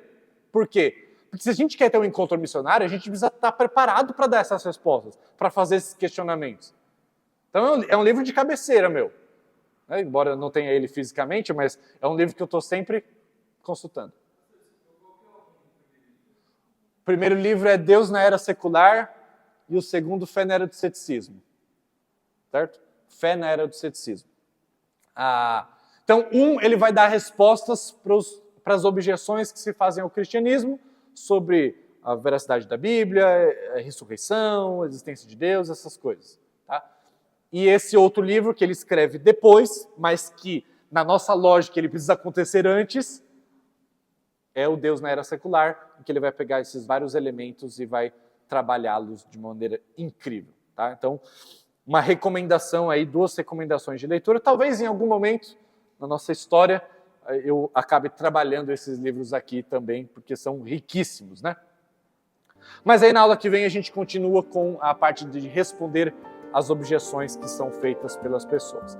Speaker 1: Por quê? Porque se a gente quer ter um encontro missionário, a gente precisa estar preparado para dar essas respostas, para fazer esses questionamentos. Então, é um livro de cabeceira, meu. Embora eu não tenha ele fisicamente, mas é um livro que eu estou sempre consultando. O primeiro livro é Deus na Era Secular e o segundo, Fé na Era do Ceticismo. Certo? Fé na Era do Ceticismo. Então, ele vai dar respostas para as objeções que se fazem ao cristianismo sobre a veracidade da Bíblia, a ressurreição, a existência de Deus, essas coisas. Tá? E esse outro livro que ele escreve depois, mas que na nossa lógica ele precisa acontecer antes, é o Deus na Era Secular, em que ele vai pegar esses vários elementos e vai trabalhá-los de maneira incrível. Tá? Então, uma recomendação aí, 2 recomendações de leitura. Talvez em algum momento na nossa história eu acabe trabalhando esses livros aqui também, porque são riquíssimos, né? Mas aí na aula que vem a gente continua com a parte de responder às objeções que são feitas pelas pessoas.